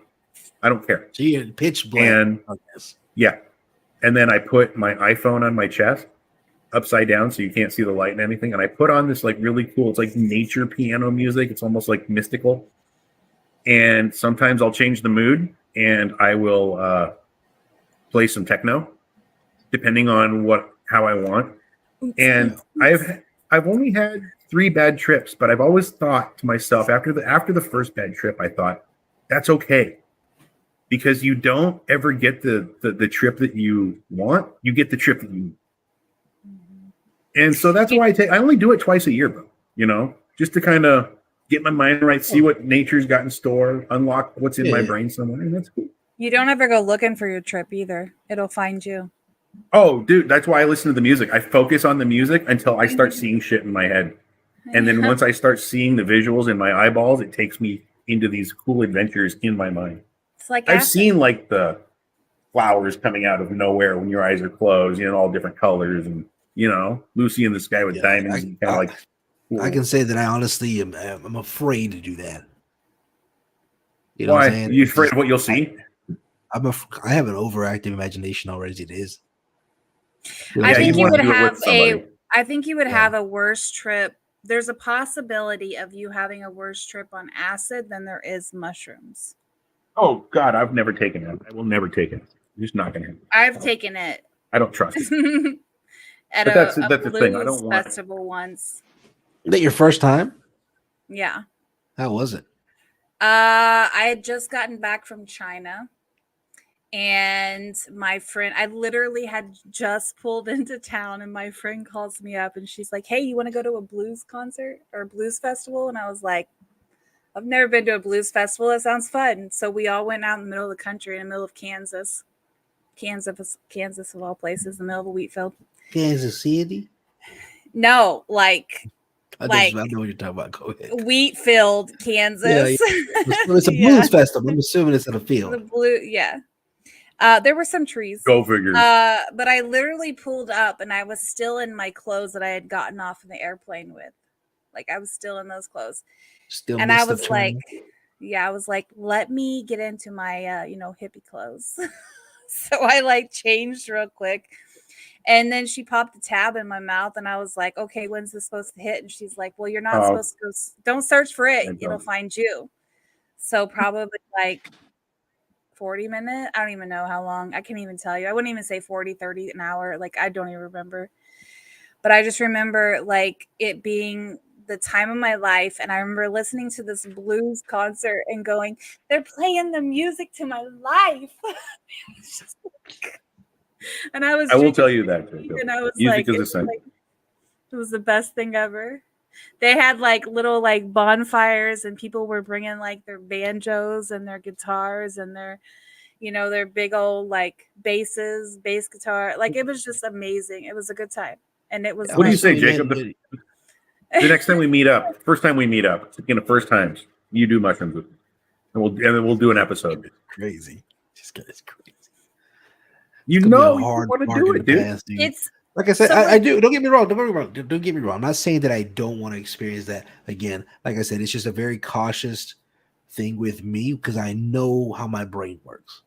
I don't care. So you're pitch black. And yeah, and then I put my iPhone on my chest, upside down, so you can't see the light and anything. And I put on this like really cool. It's like nature piano music. It's almost like mystical. And sometimes I'll change the mood, and I will play some techno, depending on how I want. And I've only had 3 bad trips, but I've always thought to myself after the first bad trip, I thought that's okay, because you don't ever get the trip that you want. You get the trip that you need. And so that's why I only do it twice a year, bro. You know, just to kind of get my mind right, see what nature's got in store, unlock what's in my brain somewhere, and that's cool. You don't ever go looking for your trip either. It'll find you. Oh, dude, that's why I listen to the music. I focus on the music until I start seeing shit in my head. And then once I start seeing the visuals in my eyeballs, it takes me into these cool adventures in my mind. It's like I've seen like the flowers coming out of nowhere when your eyes are closed, all different colors, and Lucy in the sky with diamonds. And kind of like, cool. I can say that I honestly I'm afraid to do that. You know, why? What I'm saying? You afraid of what you'll see? I have an overactive imagination already as it is. I think you would have a worse trip. There's a possibility of you having a worse trip on acid than there is mushrooms. Oh God, I've never taken it. I will never take it. I'm just not gonna happen. I've taken it. I don't trust it. That's the thing. I don't want festival once. Is that your first time? Yeah. How was it? I had just gotten back from China. And my friend, I literally had just pulled into town, and my friend calls me up and she's like, "Hey, you want to go to a blues concert or a blues festival?" And I was like, "I've never been to a blues festival. That sounds fun." So we all went out in the middle of the country, in the middle of Kansas of all places, in the middle of a wheat field. Kansas City? No, like I know what you're talking about. Go ahead. Wheatfield, Kansas. Yeah. It's a blues festival. I'm assuming it's in a field. There were some trees. Go figure. But I literally pulled up, and I was still in my clothes that I had gotten off in the airplane with. Like, I was still in those clothes. And I was like, let me get into my, hippie clothes. So I like changed real quick. And then she popped the tab in my mouth, and I was like, okay, when's this supposed to hit? And she's like, well, you're not supposed to go. Don't search for it. It'll find you. So probably like 40 minutes. I don't even know how long. I can't even tell you. I wouldn't even say 40, 30 an hour. Like, I don't even remember. But I just remember like it being the time of my life. And I remember listening to this blues concert and going, they're playing the music to my life. And I will tell you that. And I was music like, is it was the best thing ever. They had like little like bonfires, and people were bringing like their banjos and their guitars and their, their big old like bass guitar. Like, it was just amazing. It was a good time. And it was. What do you say, Jacob? The next time we meet up, first times, you do mushrooms with me, and then we'll do an episode. It's crazy. This guy's crazy. You want to do it, dude. It's like I said, I do. Don't get me wrong. Don't get me wrong. I'm not saying that I don't want to experience that again. Like I said, it's just a very cautious thing with me because I know how my brain works.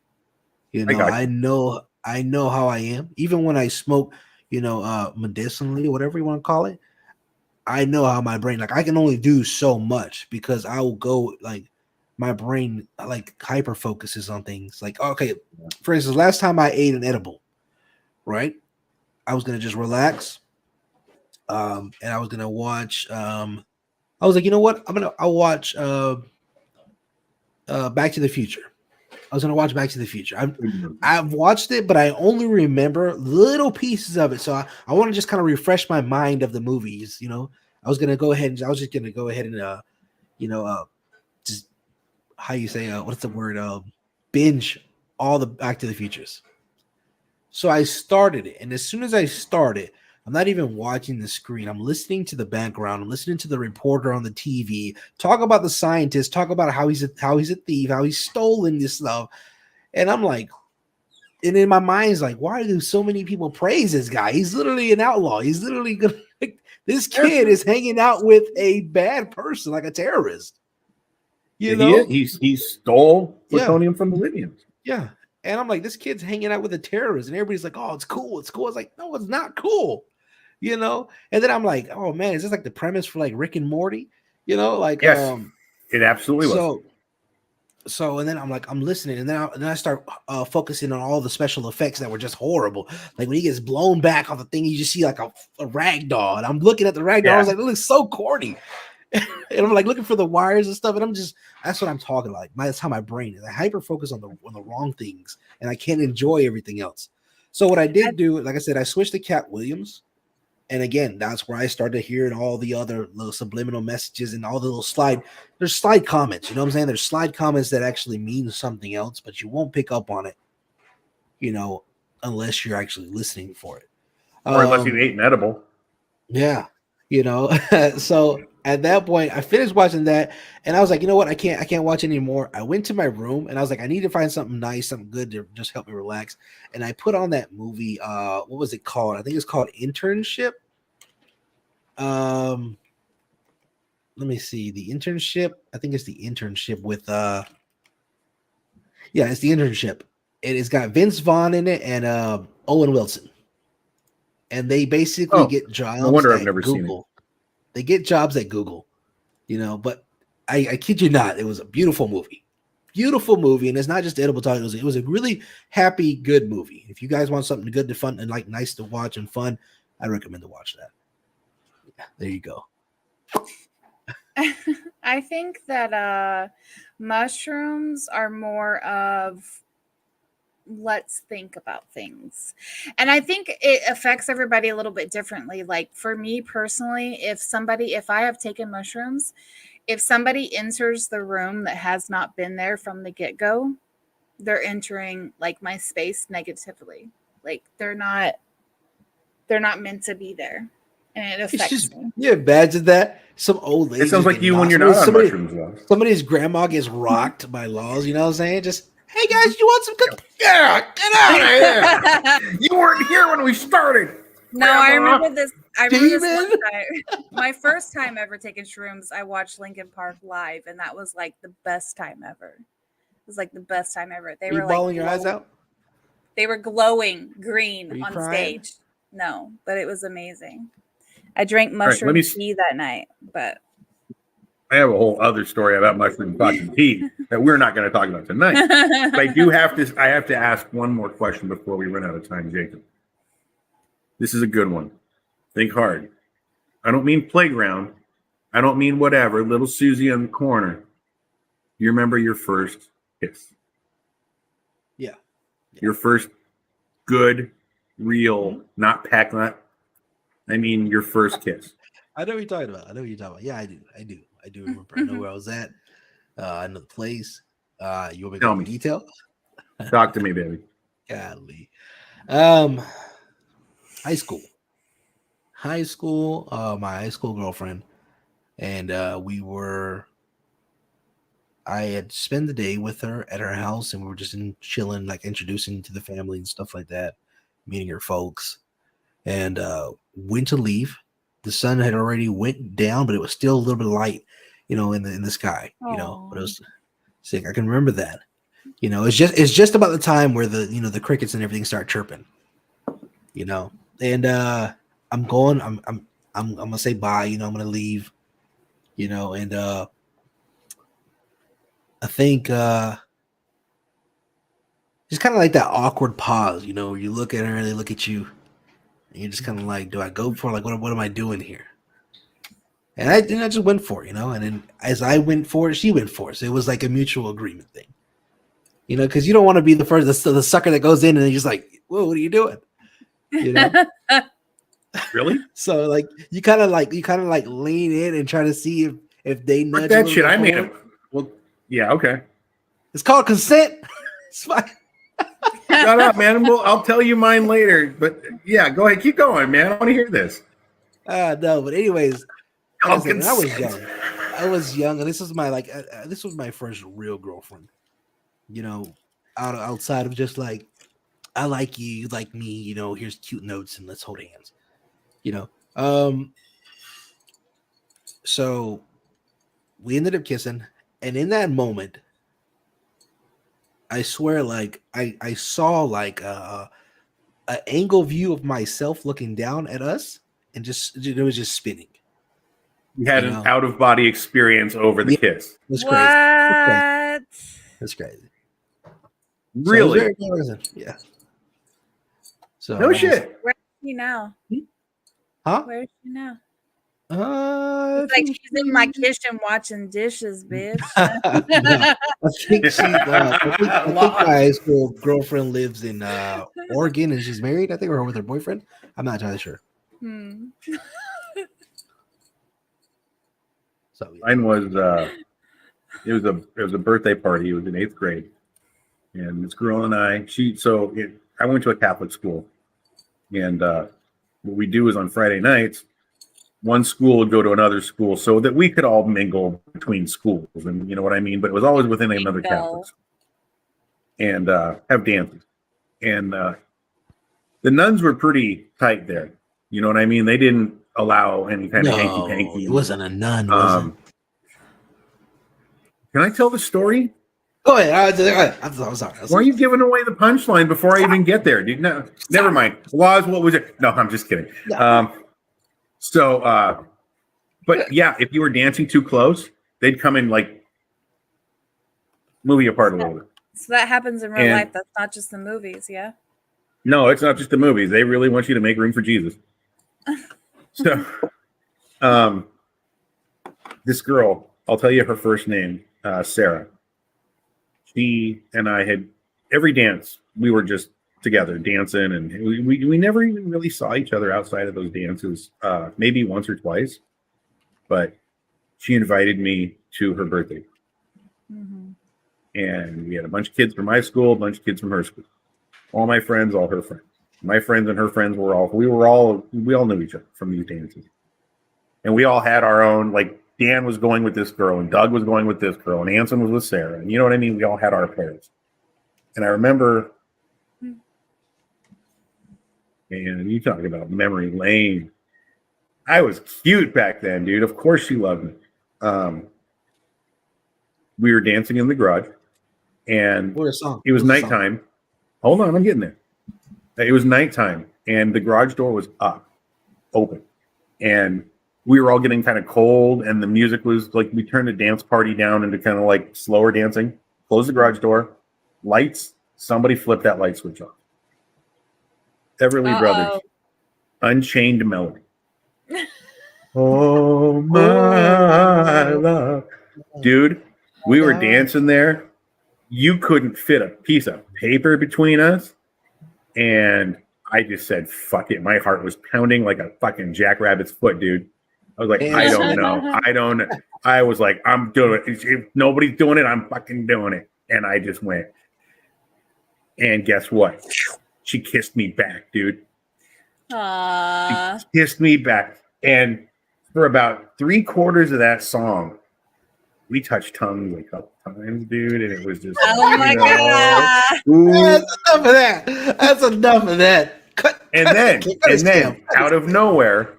I know how I am. Even when I smoke, medicinally, whatever you want to call it, I know how my brain. Like, I can only do so much because I will go like my brain like hyper focuses on things. Like, okay, for instance, last time I ate an edible, right? I was gonna just relax, and I was gonna watch. I was like, you know what? I'll watch Back to the Future. I was gonna watch Back to the Future. I've watched it, but I only remember little pieces of it. So I want to just kind of refresh my mind of the movies. I was just gonna go ahead and just how you say what's the word? Binge all the Back to the Futures. So I started it, and as soon as I started, I'm not even watching the screen. I'm listening to the background. I'm listening to the reporter on the TV talk about the scientist, talk about how he's a thief, how he's stolen this stuff, and I'm like, and in my mind's like, why do so many people praise this guy? He's literally an outlaw. He's literally gonna Like, this kid is hanging out with a bad person, like a terrorist. You know? He stole Yeah. plutonium from the Libyans. Yeah. And I'm like, this kid's hanging out with a terrorist, and everybody's like, oh, it's cool. It's cool. It's like, no, it's not cool. You know? And then I'm like, oh man, is this like the premise for like Rick and Morty? You know, like Yes, it absolutely was. So and then I'm like, I'm listening, and then I start focusing on all the special effects that were just horrible. Like when he gets blown back off the thing, you just see like a rag doll, and I'm looking at the rag doll. I was like, it looks so corny. And I'm like looking for the wires and stuff, and that's what I'm talking like. That's how my brain is. I hyper focus on the wrong things, and I can't enjoy everything else. So what I did do, like I said, I switched to Cat Williams. And again, that's where I started hearing all the other little subliminal messages and all the little there's slide comments, you know what I'm saying? There's slide comments that actually mean something else, but you won't pick up on it, you know, unless you're actually listening for it. Or unless you ate an edible. Yeah. You know, so at that point, I finished watching that, and I was like, you know what? I can't watch anymore. I went to my room, and I was like, I need to find something nice, something good to just help me relax. And I put on that movie. What was it called? I think it's called Internship. Let me see. The Internship. I think it's the Internship with it's the Internship. It's got Vince Vaughn in it and Owen Wilson. And they basically get jobs I've at never Google. seen it. They get jobs at Google, you know, but I kid you not, it was a beautiful movie. Beautiful movie, and it's not just edible talk. It was a really happy, good movie. If you guys want something good to fun and like nice to watch and fun, I recommend to watch that. Yeah, there you go. I think that mushrooms are more of let's think about things. And I think it affects everybody a little bit differently. Like for me personally, if I have taken mushrooms, if somebody enters the room that has not been there from the get-go, they're entering like my space negatively. Like they're not meant to be there. And it affects me. Yeah, bad at that. Some old lady. It sounds like you when you're not on mushrooms, though. Somebody's grandma gets rocked by laws, you know what I'm saying? Just, hey guys, you want some cookies? Yeah, get out of here. You weren't here when we started. No, Grandma. I remember this one time. My first time ever taking shrooms, I watched Linkin Park live, and that was like the best time ever. It was like the best time ever. They were bawling like your eyes out? They were glowing green on crying? stage. No, but it was amazing. I drank mushroom tea that night, but I have a whole other story about mushroom fucking tea that we're not going to talk about tonight. But I have to ask one more question before we run out of time, Jacob. This is a good one. Think hard. I don't mean playground. I don't mean whatever. Little Susie in the corner. You remember your first kiss? Yeah. Your first good, real, not pack nut. I mean, your first kiss. I know what you're talking about. Yeah, I do remember. I know where I was at. I know the place. You want me to go into detail? Talk to me, baby. Golly. High school. My high school girlfriend. And I had spent the day with her at her house, and we were just chilling, like introducing to the family and stuff like that, meeting her folks. And went to leave. The sun had already went down, but it was still a little bit light, you know, in the sky, you know. But it was sick. I can remember that. You know, it's just about the time where the crickets and everything start chirping, you know. And I'm gonna say bye, you know, I'm gonna leave, you know, and I think just kind of like that awkward pause, you know, where you look at her and they look at you. And you're just kind of like, do I go for it? Like, what am I doing here? And I just went for it, you know. And then as I went for it, she went for it. So it was like a mutual agreement thing, you know, because you don't want to be the sucker that goes in and you're just like, whoa, what are you doing? You know. Really? So like you kind of like lean in and try to see if they nudge that shit. I made it. Well, yeah, okay. It's called consent. It's fine. Shut up, man. Well, I'll tell you mine later. But yeah, go ahead. Keep going, man. I want to hear this. No, but anyways, I was young, and this was my first real girlfriend. You know, outside of just like, I like you, you like me. You know, here's cute notes, and let's hold hands. You know, So we ended up kissing, and in that moment, I swear, like I saw like an angle view of myself looking down at us, and just it was just spinning. You had an out of body experience over the kiss. It's What? crazy. That's crazy. Really? So yeah. So no shit. Where is she now? Huh? Where is she now? It's like she's in my kitchen watching dishes, bitch. No, I think I think my high school girlfriend lives in Oregon and she's married, I think, or with her boyfriend. I'm not entirely sure. So yeah. Mine was it was a birthday party. It was in 8th grade, and this girl and I I went to a Catholic school, and what we do is on Friday nights, one school would go to another school so that we could all mingle between schools, and you know what I mean. But it was always within another Catholic school, and have dances, and the nuns were pretty tight there. You know what I mean? They didn't allow any kind of hanky panky. It wasn't a nun, was it? Can I tell the story? Go ahead. I'm sorry. Why are you giving away the punchline before I even get there, dude? No, never mind. Laws, what was it? No, I'm just kidding. No. But yeah, if you were dancing too close, they'd come in like move you apart a little bit. So that happens in real life. That's not just the movies, yeah? No, it's not just the movies. They really want you to make room for Jesus. So, this girl, I'll tell you her first name, Sarah. She and I had every dance. We were just together dancing, and we never even really saw each other outside of those dances. Maybe once or twice, but she invited me to her birthday, and we had a bunch of kids from my school, a bunch of kids from her school, all my friends, all her friends. My friends and her friends we all knew each other from these dances, and we all had our own, like Dan was going with this girl, and Doug was going with this girl, and Anson was with Sarah, and you know what I mean. We all had our pairs, and I remember. And you talking about memory lane. I was cute back then, dude. Of course she loved me. We were dancing in the garage, and it was nighttime. Hold on, I'm getting there. It was nighttime, and the garage door was open. And we were all getting kind of cold, and the music was like, we turned the dance party down into kind of like slower dancing. Closed the garage door. Lights. Somebody flipped that light switch off. Everly Brothers, Unchained Melody. Oh my love, dude, we were dancing there. You couldn't fit a piece of paper between us, and I just said, "Fuck it." My heart was pounding like a fucking jackrabbit's foot, dude. I was like, I don't know. I was like, I'm doing it. If nobody's doing it, I'm fucking doing it. And I just went. And guess what? She kissed me back, dude. Aww. She kissed me back. And for about 3/4 of that song, we touched tongues a couple times, dude. And it was just, oh my God. That's enough of that. That's enough of that. And then out of nowhere,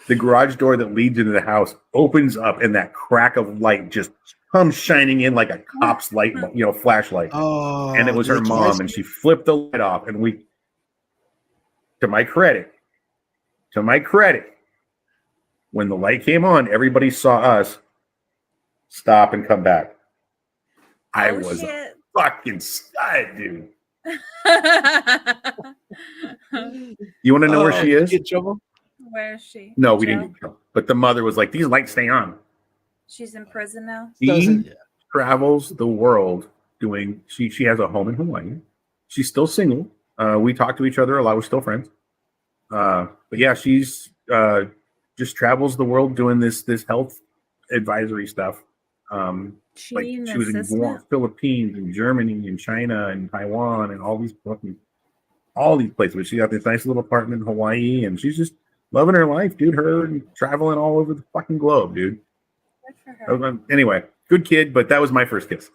the garage door that leads into the house opens up, and that crack of light just comes shining in like a cop's light, flashlight. Oh, and it was her mom, and she flipped the light off, and we, to my credit, when the light came on, everybody saw us stop and come back. I was a fucking stud, dude. You want to know where she is? Get trouble? Where is she? No, we didn't get trouble. But the mother was like, "These lights stay on." She's in prison now. She travels the world doing. She has a home in Hawaii. She's still single. We talk to each other a lot. We're still friends. But yeah, she's just travels the world doing this health advisory stuff. She was in Philippines and Germany and China and Taiwan and all these places. But she got this nice little apartment in Hawaii, and she's just loving her life, dude. Her and traveling all over the fucking globe, dude. Good for her. Anyway, good kid, but that was my first kiss.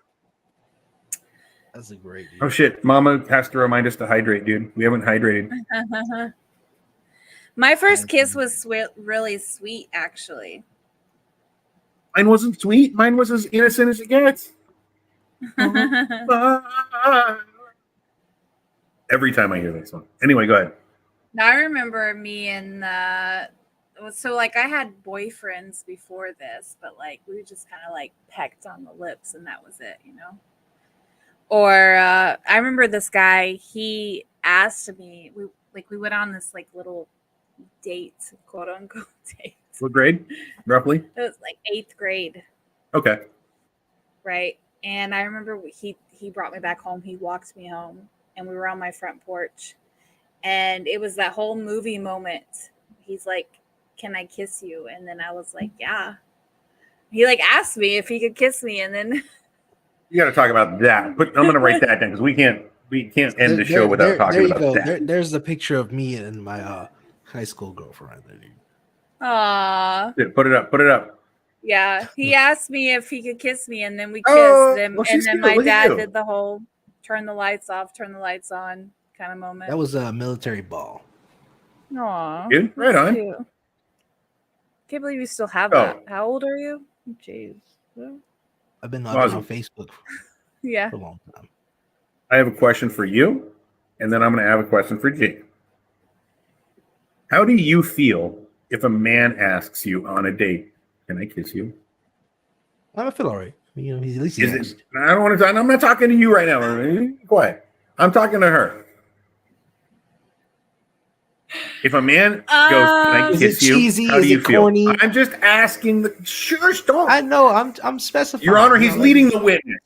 That's a great dude. Oh shit, Mama has to remind us to hydrate, dude. We haven't hydrated. My first kiss was really sweet, actually. Mine wasn't sweet. Mine was as innocent as it gets. Every time I hear that song. Anyway, go ahead. Now, I remember me and so like I had boyfriends before this, but like we just kind of like pecked on the lips and that was it, you know. Or I remember this guy, he asked me, we went on this like little date, quote unquote date. What grade, roughly? It was like 8th grade. Okay. Right. And I remember he brought me back home. He walked me home and we were on my front porch. And it was that whole movie moment. He's like, "Can I kiss you?" And then I was like, "Yeah." He like asked me if he could kiss me, and then you got to talk about that. I'm going to write that down because we can't end the show without talking about that. There's the picture of me and my high school girlfriend. Aww. Put it up. Yeah, he asked me if he could kiss me, and then we kissed him, well, and then my Look dad did the whole turn the lights off, turn the lights on kind of moment. That was a military ball. Aww. Dude, right on. Cute. Can't believe you still have that. How old are you? Jeez. I've been on Facebook for a long time. I have a question for you, and then I'm going to have a question for Jake. How do you feel if a man asks you on a date, "Can I kiss you?" I feel all right. You know, he's at least I don't want to. I'm not talking to you right now. Quiet. I'm talking to her. If a man goes, "Can I kiss you?" Cheesy? How do you feel? Corny? I'm just asking. Sure, don't. I know. I'm specifying. Your Honor, he's leading the witness.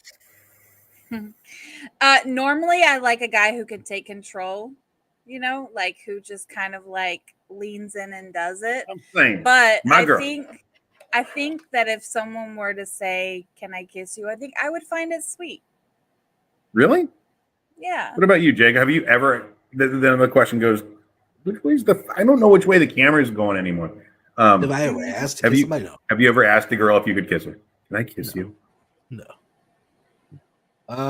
Normally, I like a guy who can take control. You know, like who just kind of like leans in and does it. I'm saying, but girl. I think that if someone were to say, "Can I kiss you?" I think I would find it sweet. Really? Yeah. What about you, Jake? Have you ever? Then the question goes, "Which way's I don't know which way the camera is going anymore." Have I ever asked? Have you ever asked a girl if you could kiss her? Can I kiss you? No.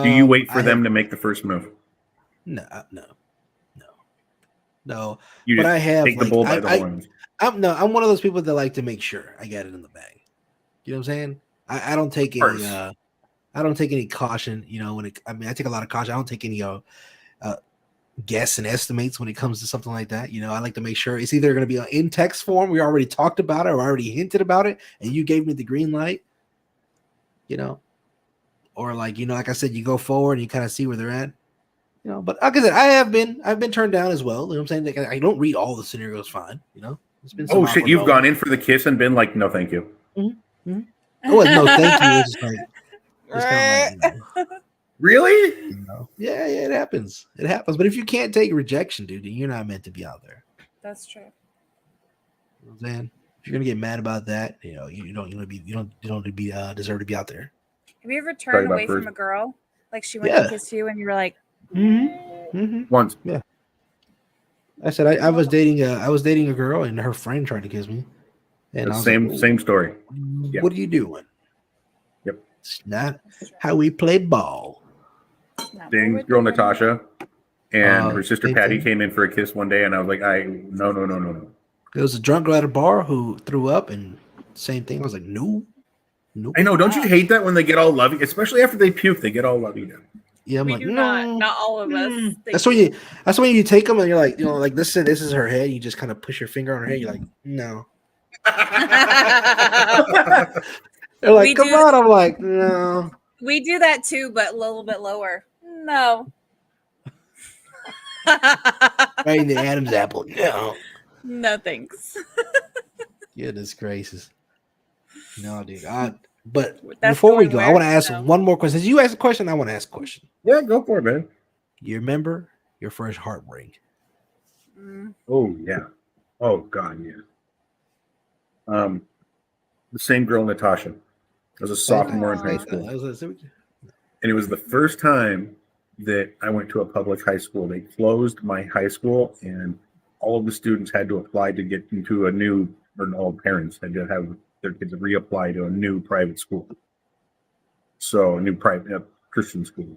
Do you wait for them to make the first move? No. You just take the bull by the horns. I'm one of those people that like to make sure I got it in the bag. You know what I'm saying? I don't take any. I don't take any caution. You know, I take a lot of caution. I don't take any guess and estimates when it comes to something like that. You know, I like to make sure it's either going to be in text form. We already talked about it or already hinted about it, and you gave me the green light. You know, or like I said, you go forward and you kind of see where they're at. You know, but like I said, I've been turned down as well. You know what I'm saying? Like, I don't read all the scenarios fine. You know, it's been oh shit, you've gone in for the kiss and been like, "No, thank you." Mm-hmm. Mm-hmm. Oh, no, thank you. It's just like, really? You know? Yeah, it happens. It happens. But if you can't take rejection, dude, then you're not meant to be out there. That's true. You know what I'm saying? If you're gonna get mad about that, you know, you don't deserve to be out there. Have you ever turned away from a girl? Like she went to kiss you and you were like, Once. Yeah. I said I was dating a girl and her friend tried to kiss me. And same story. What are you doing? Yep. It's not how we play ball. Dating this girl Natasha and her sister Patty came in for a kiss one day and I was like, no. There was a drunk girl at a bar who threw up and same thing. I was like, no. I know. Don't you hate that when they get all lovey, especially after they puke, they get all lovey. Yeah, I'm we like, do no. Not all of us. That's when you take them and you're like, you know, like this is her head. You just kind of push your finger on her head. You're like, no. They're like, come on. I'm like, no. We do that too, but a little bit lower. No. Right in the Adam's apple. No. No thanks. Goodness gracious. No, dude. But that's before we go, I want to ask one more question. Since you asked a question, I want to ask a question. Yeah, go for it, man. You remember your first heartbreak? Oh yeah. Oh god, yeah. The same girl, Natasha. I was a sophomore in high school, and it was the first time that I went to a public high school. They closed my high school, and all of the students had to apply to get into a new, or all parents had to have their kids reapply to a new private school. So a new private Christian school.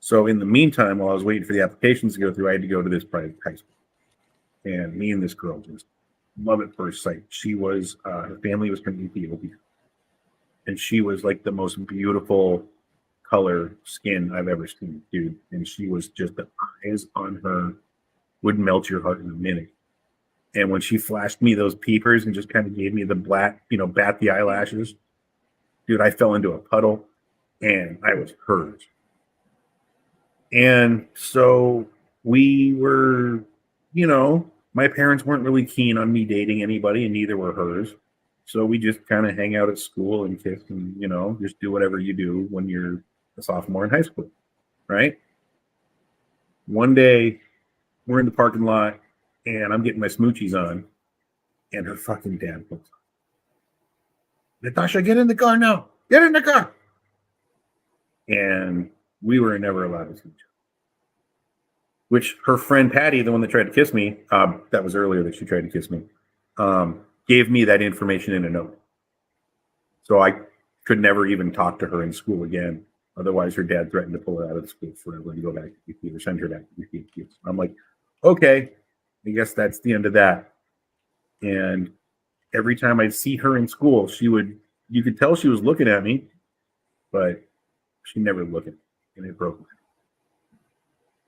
So in the meantime, while I was waiting for the applications to go through, I had to go to this private high school. and me and this girl just love at first sight. She was her family was from Ethiopia, and she was like the most beautiful color skin I've ever seen, dude. And she was just the eyes on her would melt your heart in a minute. And when she flashed me those peepers and just kind of gave me the black, bat the eyelashes, dude, I fell into a puddle and I was hers. And so we were, my parents weren't really keen on me dating anybody, and neither were hers. So we just kind of hang out at school and kiss and, just do whatever you do when you're a sophomore in high school, right? One day we're in the parking lot and I'm getting my smoochies on, and her fucking dad pulls up. Natasha, get in the car now. Get in the car. And we were never allowed to see each other. Which her friend Patty, the one that tried to kiss me, that was earlier that she tried to kiss me, gave me that information in a note. So I could never even talk to her in school again. Otherwise, her dad threatened to pull her out of the school forever and go back to UP or send her back to UP. I'm like, okay, I guess that's the end of that. And every time I'd see her in school, you could tell she was looking at me, but she never looked at me, and it broke me.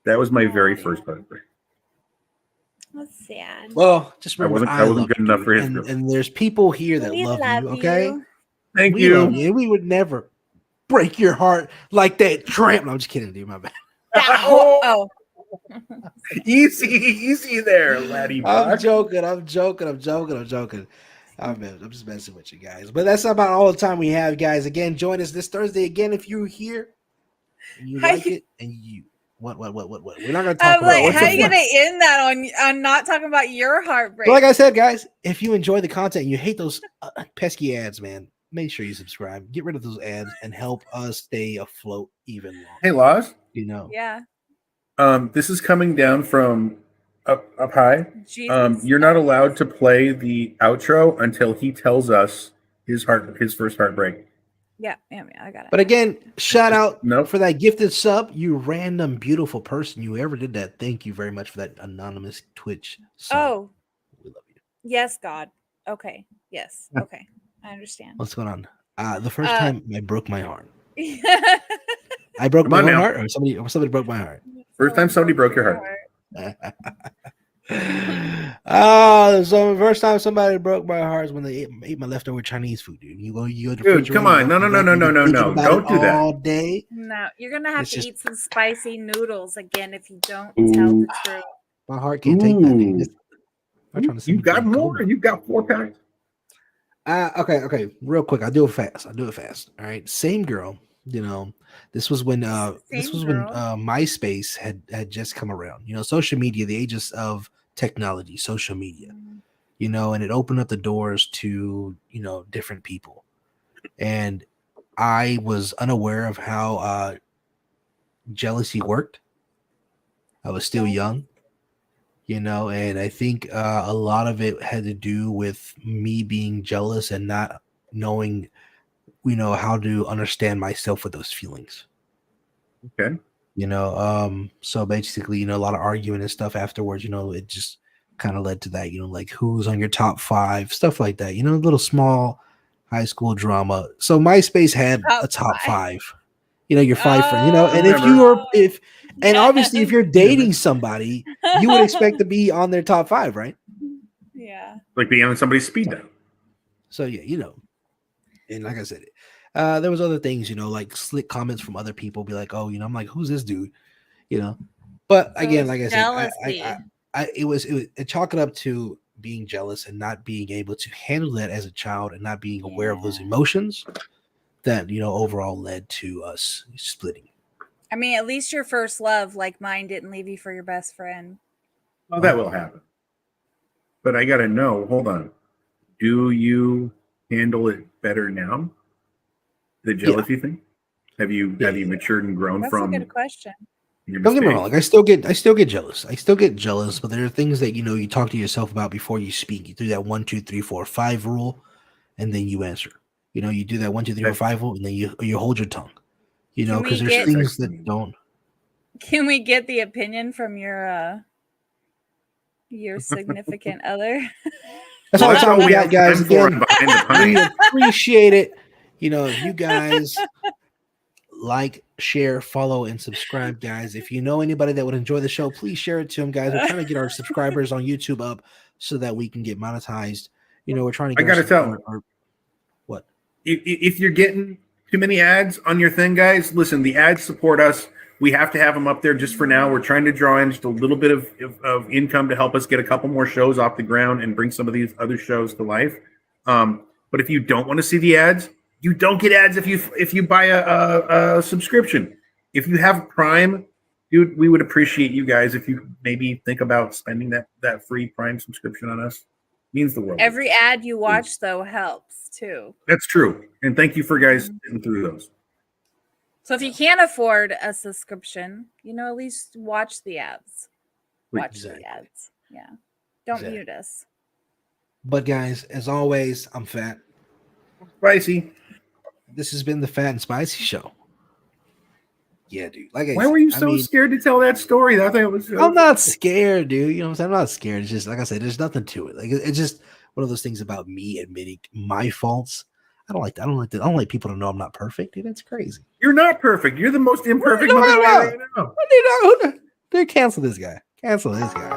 That was my very first heartbreak. That's sad. Well, just remember, I wasn't good enough for his girl. And there's people here that love you, okay? Thank we you. Love you. We would never break your heart like that tramp. No, I'm just kidding, dude. My bad. Oh. Easy there, laddie. I'm joking. I'm just messing with you guys. But that's about all the time we have, guys. Again, join us this Thursday again if you're here and you like it and you what. We're not gonna talk about like, how are you gonna end that on not talking about your heartbreak? But like I said, guys, if you enjoy the content and you hate those pesky ads, man, make sure you subscribe. Get rid of those ads and help us stay afloat even longer. Hey, Laws. Yeah. This is coming down from up high. Jesus. You're not allowed to play the outro until he tells us his first heartbreak. Yeah, I got it. But again, shout out for that gifted sub, you random beautiful person. You ever did that? Thank you very much for that anonymous Twitch sub. Oh, we love you. Yes, God. Okay. Yes. Okay. I understand. What's going on? The first time I broke my heart. I broke my own heart, or somebody broke my heart. First time somebody broke your heart. So the first time somebody broke my heart is when they ate my leftover Chinese food, dude. You go to dude, come on, no, don't do that all day. No, you're gonna have to eat some spicy noodles again if you don't tell the truth. My heart can't take that. You got more. You got 4 packs. Okay. Real quick, I'll do it fast. All right, same girl. This was when MySpace had just come around. Social media, the ages of technology, social media. And it opened up the doors to different people. And I was unaware of how jealousy worked. I was still young, and I think a lot of it had to do with me being jealous and not knowing how to understand myself with those feelings. Okay. So basically, a lot of arguing and stuff afterwards, it just kind of led to that, like who's on your top 5, stuff like that, little small high school drama. So MySpace had a top 5, your 5 friends, and obviously if you're dating somebody, you would expect to be on their top 5, right? Yeah. Like being on somebody's speed dial. So yeah, and like I said, there was other things, like slick comments from other people, be like, oh, I'm like, who's this dude, But again, like I said, it chalk it up to being jealous and not being able to handle that as a child and not being aware of those emotions that overall led to us splitting. I mean, at least your first love, like mine, didn't leave you for your best friend. Well, that will happen. But I gotta know. Hold on. Do you handle it better now? The jealousy thing? Have you matured and grown That's from? That's a good question. Don't get me wrong. Like I still get jealous. But there are things that you talk to yourself about before you speak. You do that 1, 2, 3, 4, 5 rule, and then you answer. You do that 1, 2, 3, 4, 5 rule, and then you hold your tongue. Because there's things that don't. Can we get the opinion from your Your significant other. That's all Well, the time we got, have guys. time for Again, behind the we pint. appreciate it. You know, if you guys like, share, follow, and subscribe, guys. If you know anybody that would enjoy the show, please share it to them, guys. We're trying to get our subscribers on YouTube up so that we can get monetized. You know, we're trying to I get gotta tell. what? If you're getting too many ads on your thing, guys, listen, the ads support us. We have to have them up there just for now. We're trying to draw in just a little bit of income to help us get a couple more shows off the ground and bring some of these other shows to life. But if you don't want to see the ads, you don't get ads if you buy a subscription. If you have Prime, dude, we would appreciate you guys if you maybe think about spending that free Prime subscription on us. Means the world. Every ad you watch, though, helps too. That's true. And thank you for guys sitting through those. So if you can't afford a subscription, you know, at least watch the ads. Watch the ads. Yeah. Don't mute us. But guys, as always, I'm Phat. Spicy. This has been the Phat and Spicy Show. Yeah, dude. Why were you so scared to tell that story? I thought it was. I'm not scared, dude. You know what I'm saying? I'm not scared. It's just like I said, there's nothing to it. Like it's just one of those things about me admitting my faults. I don't like that. I don't like people to know I'm not perfect, dude. That's crazy. You're not perfect. You're the most imperfect motherfucker I know. Dude, cancel this guy. Cancel this guy.